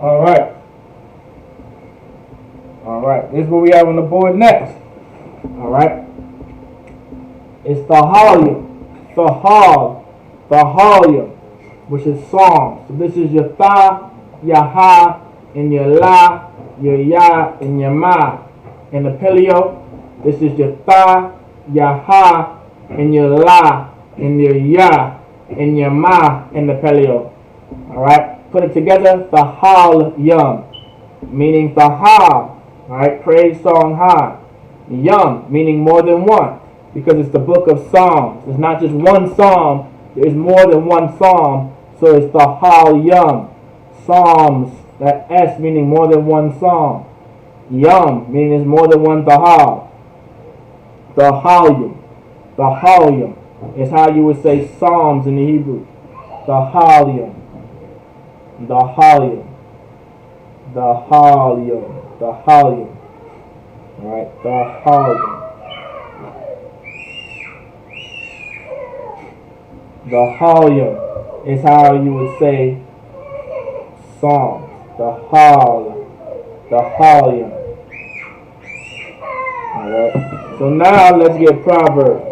Alright. Alright. This is what we have on the board next. Alright. It's the volume. The volume, which is Psalms. So this is your tha, your ha, and your la, your ya, and your ma. In the paleo, this is your tha, your ha, and your la, and your ya, and your ma in the paleo. Alright, put it together, the hal yum, meaning the ha. Alright, praise song ha. Yum, meaning more than one, because it's the book of Psalms. It's not just one psalm, there's more than one psalm, so it's the hal yum. Psalms, that S meaning more than one psalm. Yum, meaning there's more than one tahal. The halyum. The halyum is how you would say Psalms in the Hebrew. The halyum. The halyum. The halyum. The halyum. Alright, the halyum. The halyum is how you would say Psalms. The halyum. Alright, so now let's get Proverbs.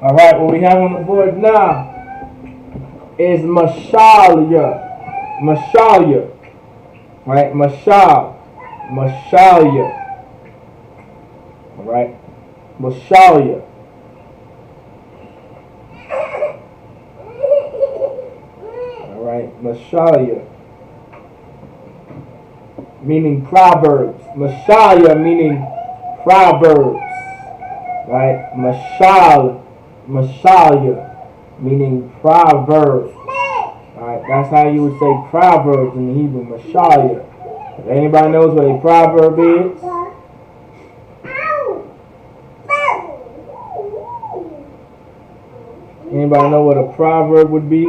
Alright, what we have on the board now is Mashalia. Mashalia. Right? Mashalia. Alright? Mashalia. Alright? Mashalia. Meaning Proverbs. Mashalia meaning Proverbs. Right? Mashalia, meaning Proverbs. Alright, that's how you would say Proverbs in the Hebrew, Mashalia. If anybody knows what a proverb is? Anybody know what a proverb would be?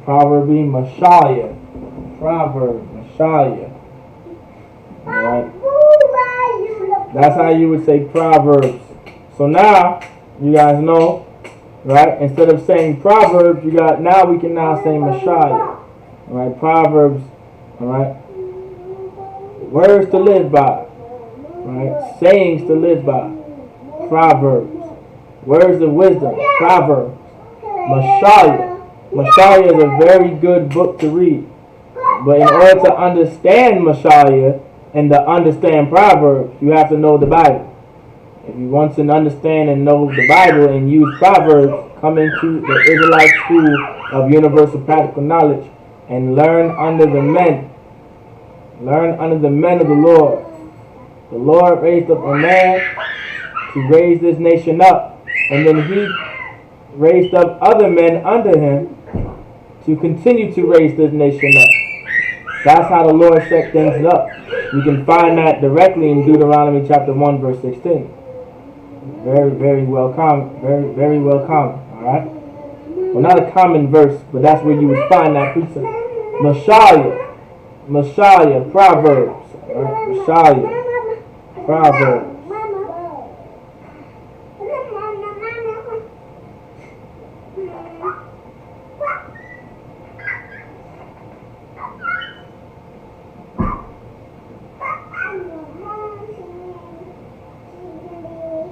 Proverb being Messiah. Proverb, Messiah. Alright? That's how you would say Proverbs. So now, you guys know, right? Instead of saying Proverbs, now we can now say Messiah. Alright? Proverbs, alright? Words to live by. Right? Sayings to live by. Proverbs. Words of wisdom. Proverbs. Messiah. Messiah is a very good book to read. But in order to understand Messiah and to understand Proverbs, you have to know the Bible. If you want to understand and know the Bible and use Proverbs, come into the Israelite School of Universal Practical Knowledge and learn under the men. Learn under the men of the Lord. The Lord raised up a man to raise this nation up. And then he raised up other men under him to continue to raise this nation up. That's how the Lord set things up. You can find that directly in Deuteronomy chapter 1 verse 16. Very, very well common. Very, very well common. Alright? Well, not a common verse, but that's where you would find that precept. Messiah. Messiah. Proverbs. Alright? Messiah. Proverbs.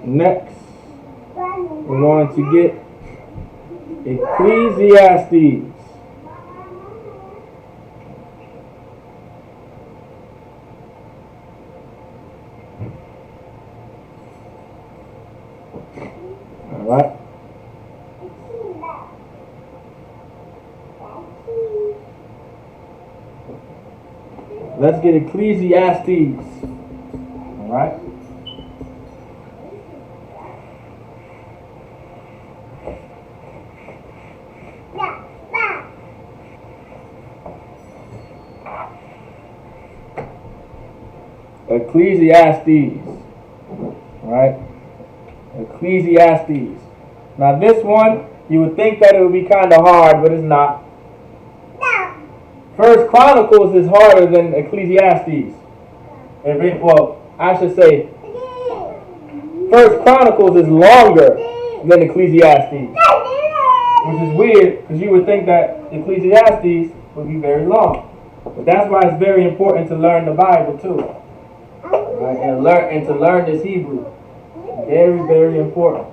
Next, we're going to get Ecclesiastes. Alright. Let's get Ecclesiastes. Alright. Ecclesiastes. Alright. Ecclesiastes. Now this one, you would think that it would be kind of hard, but it's not. First Chronicles is harder than Ecclesiastes. Well, I should say, First Chronicles is longer than Ecclesiastes. Which is weird, because you would think that Ecclesiastes would be very long. But that's why it's very important to learn the Bible too. Right? And to learn this Hebrew. Very, very important.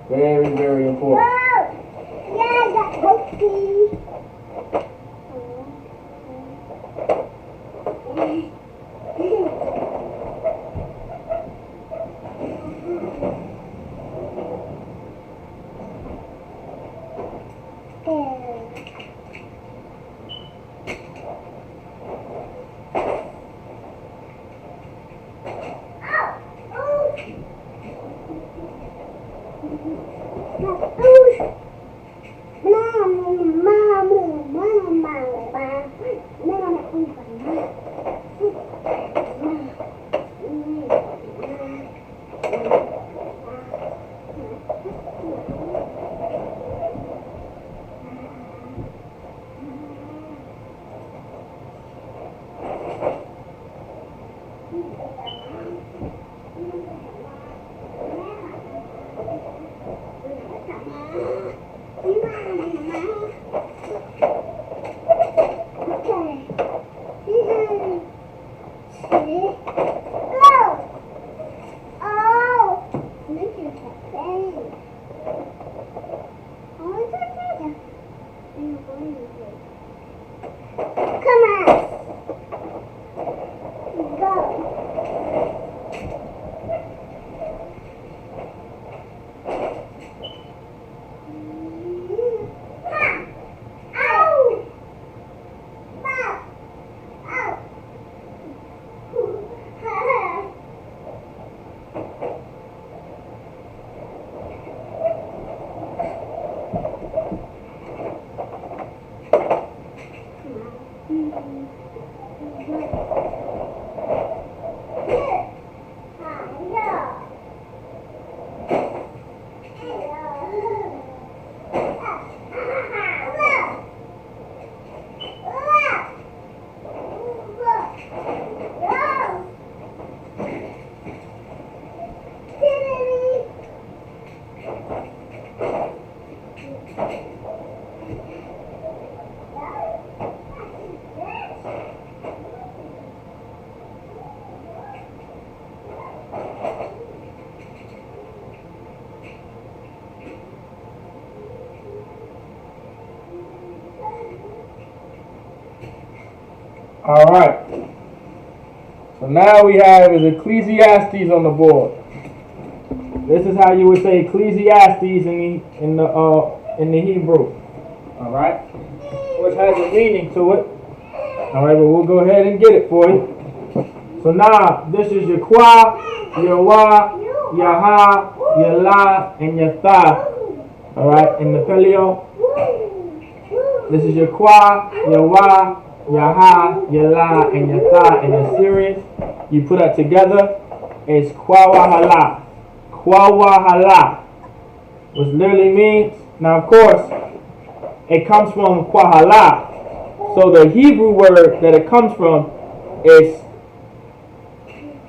Very, very important. Alright. So now we have is Ecclesiastes on the board. This is how you would say Ecclesiastes in the Hebrew. Alright? Which has a meaning to it. Alright, but we'll go ahead and get it for you. So now this is your Kwa, your Wa, your Ha, your La, and your Tha. Alright, in the Paleo. This is your Kwa, your Wa, your Ha, your La, and your Tha in the Syrian. You put that together, it's Kwawahala. Kwawahala. Which literally means, now of course, it comes from Kwahala. So the Hebrew word that it comes from is,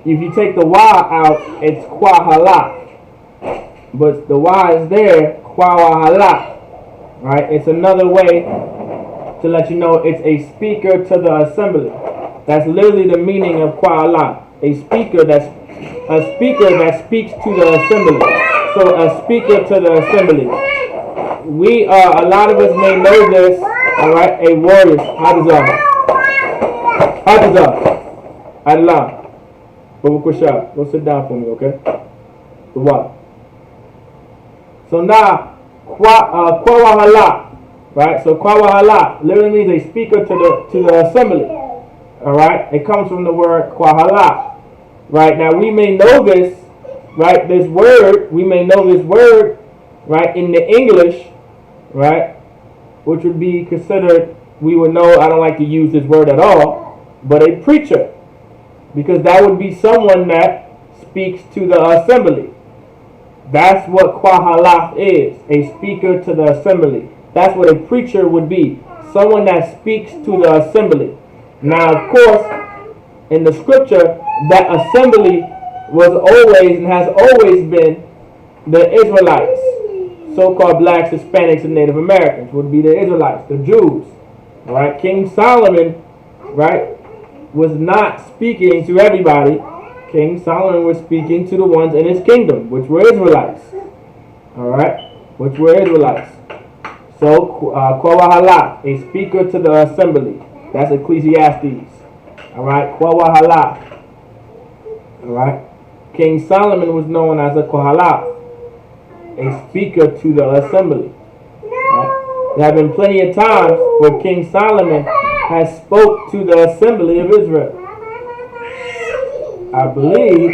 if you take the Y out, it's Kwahala. But the Y is there, Kwawahala. Right? It's another way to let you know it's a speaker to the assembly. That's literally the meaning of Kwahala. A speaker that speaks to the assembly. So a speaker to the assembly. We a lot of us may know this. All right, a warrior. Hadza. Allah. Go sit down for me, okay? The what? So now, Kwawahala, right? So Kwawahala literally means a speaker to the assembly. All right, it comes from the word Kwahala. Right, now we may know this, right? This word, we may know this word, right? In the English, right? Which would be considered, we would know, I don't like to use this word at all, but a preacher. Because that would be someone that speaks to the assembly. That's what Kwahala is, a speaker to the assembly. That's what a preacher would be, someone that speaks to the assembly. Now, of course, in the scripture, that assembly was always and has always been the Israelites. So-called blacks, Hispanics, and Native Americans would be the Israelites, the Jews. Right? King Solomon, right, was not speaking to everybody. King Solomon was speaking to the ones in his kingdom, which were Israelites. Alright? Which were Israelites. So, Kwawahala, a speaker to the assembly. That's Ecclesiastes. Alright? Kwawahala. Alright? King Solomon was known as a Kohala, a speaker to the assembly. Right? There have been plenty of times where King Solomon has spoke to the assembly of Israel. I believe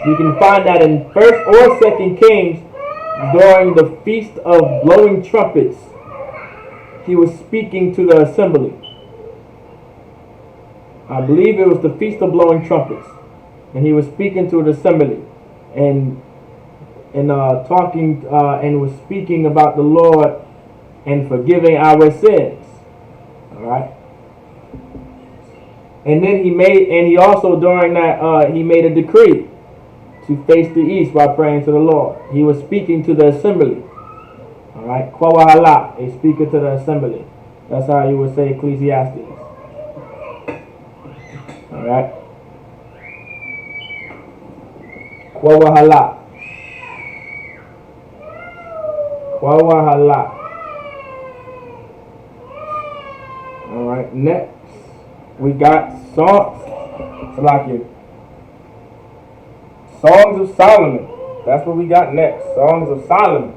you can find that in 1st or 2nd Kings during the Feast of Blowing Trumpets. He was speaking to the assembly. I believe it was the Feast of Blowing Trumpets. And he was speaking to the assembly. And talking and was speaking about the Lord and forgiving our sins. Alright? And then he also during that, he made a decree to face the east while praying to the Lord. He was speaking to the assembly. Alright? Kwawahala, a speaker to the assembly. That's how you would say Ecclesiastes. Alright? Kwawahala. Kwawahala. Alright, next we got songs. Songs of Solomon. That's what we got next. Songs of Solomon.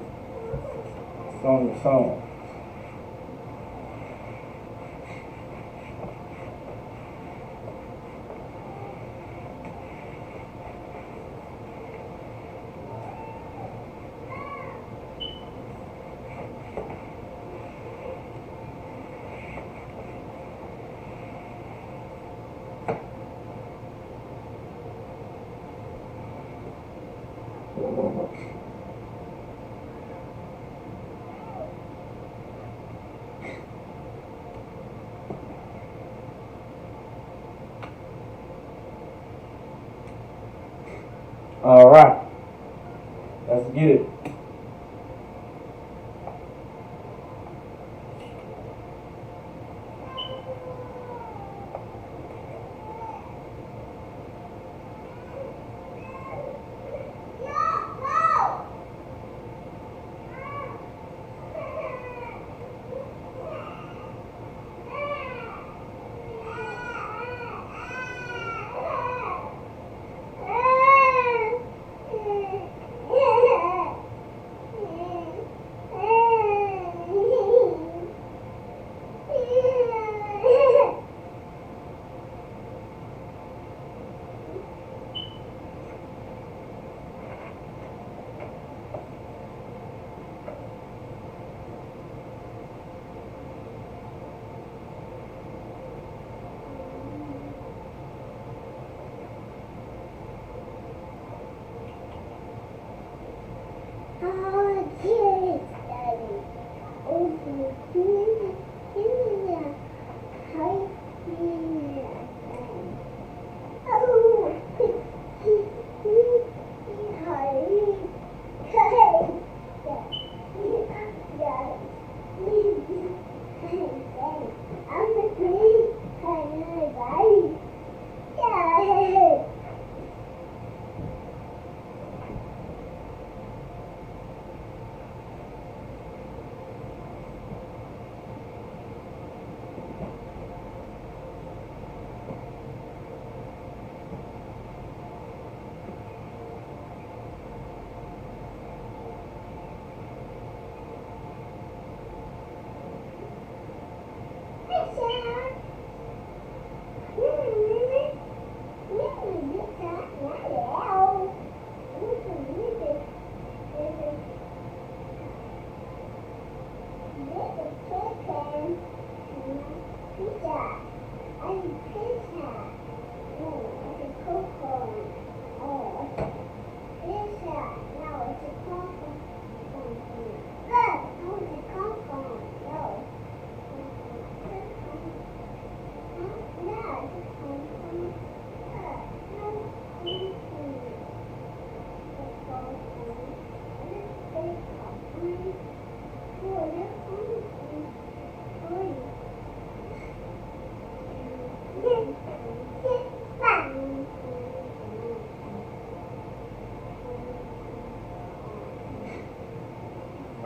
Song of Songs. All right, let's get it.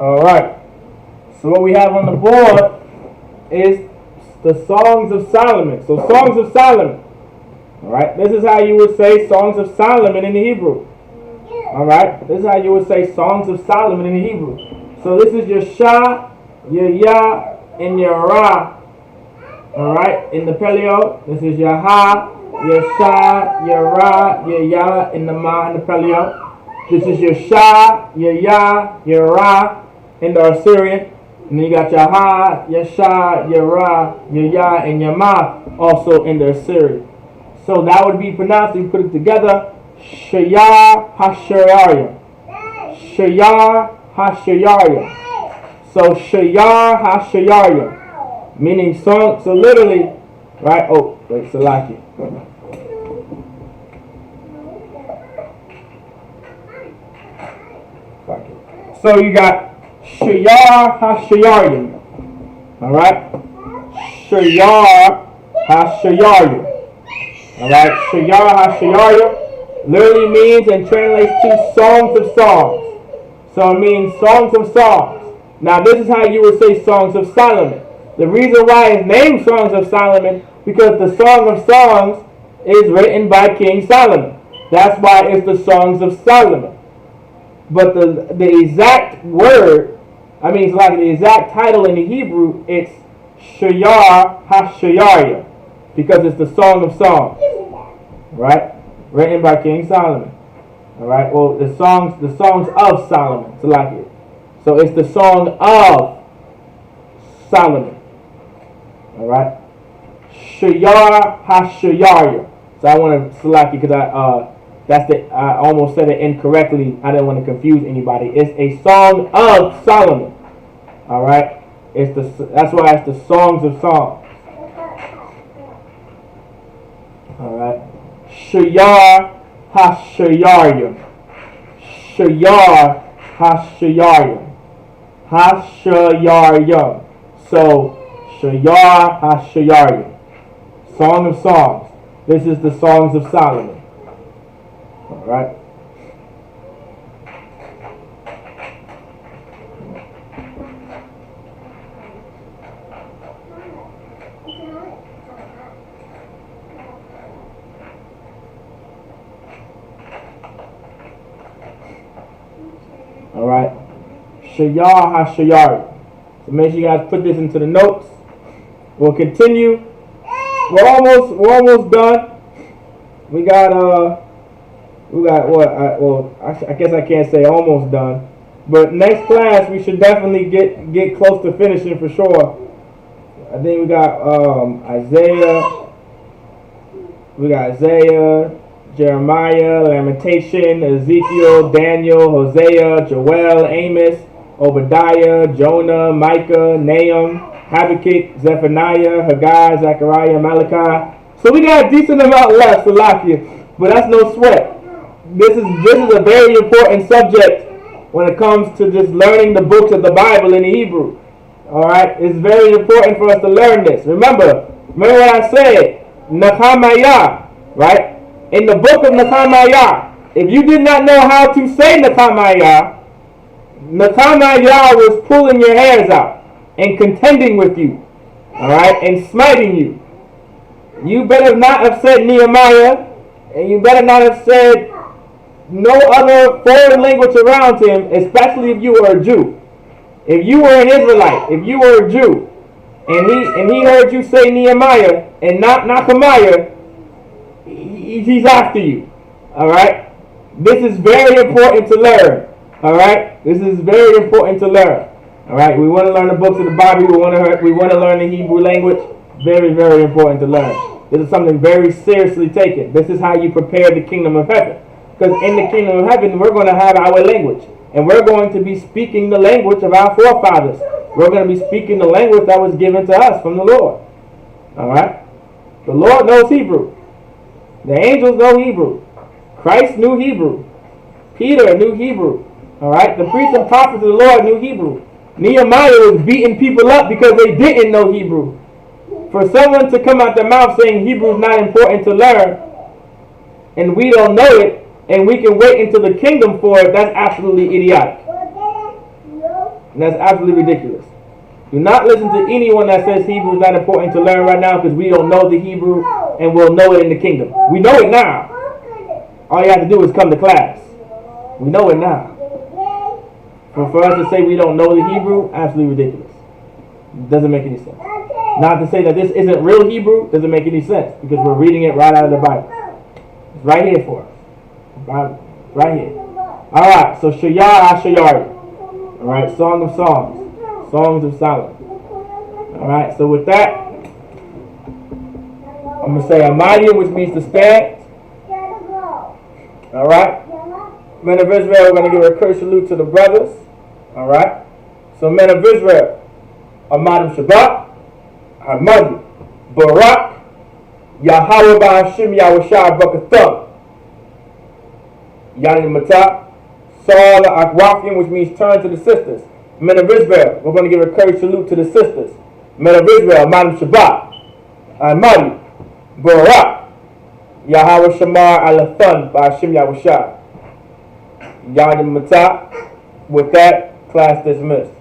Alright. So what we have on the board is the Songs of Solomon. So Songs of Solomon. Alright. This is how you would say Songs of Solomon in the Hebrew. Alright. This is how you would say Songs of Solomon in the Hebrew. So this is your Shah, your Yah, and your Ra. Alright. In the Paleo. This is your Ha, your Shah, your Ra, your Yah, and the Ma in the Paleo. This is your Shah, your Yah, your Ra in the Assyrian. And then you got your Ha, your Shah, your Ra, your Yah, and your Ma also in the Assyrian. So that would be pronounced, you put it together, Shayar HaShayarya. Shayar HaShayarya. So Shayar HaShayarya. Meaning song, so literally, right? Oh, wait, Salaki. So you got Shayar HaShayarya. Alright? Shayar HaShayarya. Alright? Shayar HaShayarya literally means and translates to songs of songs. So it means songs of songs. Now this is how you would say Songs of Solomon. The reason why it's named Songs of Solomon, because the Song of Songs is written by King Solomon. That's why it's the Songs of Solomon. But the exact word, it's like the exact title in the Hebrew, it's Shayar HaShayarya, because it's the Song of Songs, right? Written by King Solomon. Alright, well the songs of Solomon, to like it. So it's the Song of Solomon. Alright? Shayar HaShayarya. So I want to select it because I almost said it incorrectly. I didn't want to confuse anybody. It's a Song of Solomon. Alright? That's why it's the Songs of Songs. Alright? Shayar HaShayarya. Shayar HaShayarya. HaShayarya. So Shayar HaShayarya. Song of Songs. This is the Songs of Solomon. Alright. Alright. Shayar HaShayarya. So make sure you guys put this into the notes. We'll continue. We're almost done. We got what? I guess I can't say almost done. But next class we should definitely get close to finishing for sure. I think we got Isaiah. We got Isaiah, Jeremiah, Lamentation, Ezekiel, Daniel, Hosea, Joel, Amos, Obadiah, Jonah, Micah, Nahum, Habakkuk, Zephaniah, Haggai, Zechariah, Malachi. So we got a decent amount left, Salakia, but that's no sweat. This is a very important subject when it comes to just learning the books of the Bible in the Hebrew. Alright? It's very important for us to learn this. Remember what I said, Nehemiah, right? In the book of Nehemiah, if you did not know how to say Nehemiah was pulling your hairs out and contending with you, alright, and smiting you. You better not have said Nehemiah, and you better not have said no other foreign language around him, especially if you were a Jew. If you were an Israelite, if you were a Jew, and he heard you say Nehemiah and not Nehemiah, he's after you. Alright? This is very important to learn. Alright? This is very important to learn. Alright? We want to learn the books of the Bible. We want to learn the Hebrew language. Very, very important to learn. This is something very seriously taken. This is how you prepare the kingdom of heaven. Because in the kingdom of heaven, we're going to have our language. And we're going to be speaking the language of our forefathers. We're going to be speaking the language that was given to us from the Lord. Alright? The Lord knows Hebrew. The angels know Hebrew. Christ knew Hebrew. Peter knew Hebrew. Alright? The priests and prophets of the Lord knew Hebrew. Nehemiah was beating people up because they didn't know Hebrew. For someone to come out their mouth saying Hebrew is not important to learn, and we don't know it, and we can wait until the kingdom for it, that's absolutely idiotic. And that's absolutely ridiculous. Do not listen to anyone that says Hebrew is not important to learn right now because we don't know the Hebrew and we'll know it in the kingdom. We know it now. All you have to do is come to class. We know it now. For us to say we don't know the Hebrew, absolutely ridiculous. Doesn't make any sense. Not to say that this isn't real Hebrew doesn't make any sense because we're reading it right out of the Bible. It's right here for us. Right here. Alright, so Shayar HaShayari. Alright, Song of Songs. Songs of Solomon. Alright, so with that, I'm going to say Amadium, which means to stand. Alright. Men of Israel, we're going to give a curse salute to the brothers. Alright. So men of Israel, Amadim Shabbat, Hamadi, Barak, Yahweh Ba'ashim Yahushua Bakatham, Yani Matah, Saul Akwafim, which means turn to the sisters. Men of Israel, we're going to give a courage salute to the sisters. Men of Israel, Amadim Shabbat, Hamadi, Barak, Yahweh Shamar Alathan Ba'ashim Yahushua, Yani Matah. With that, class dismissed.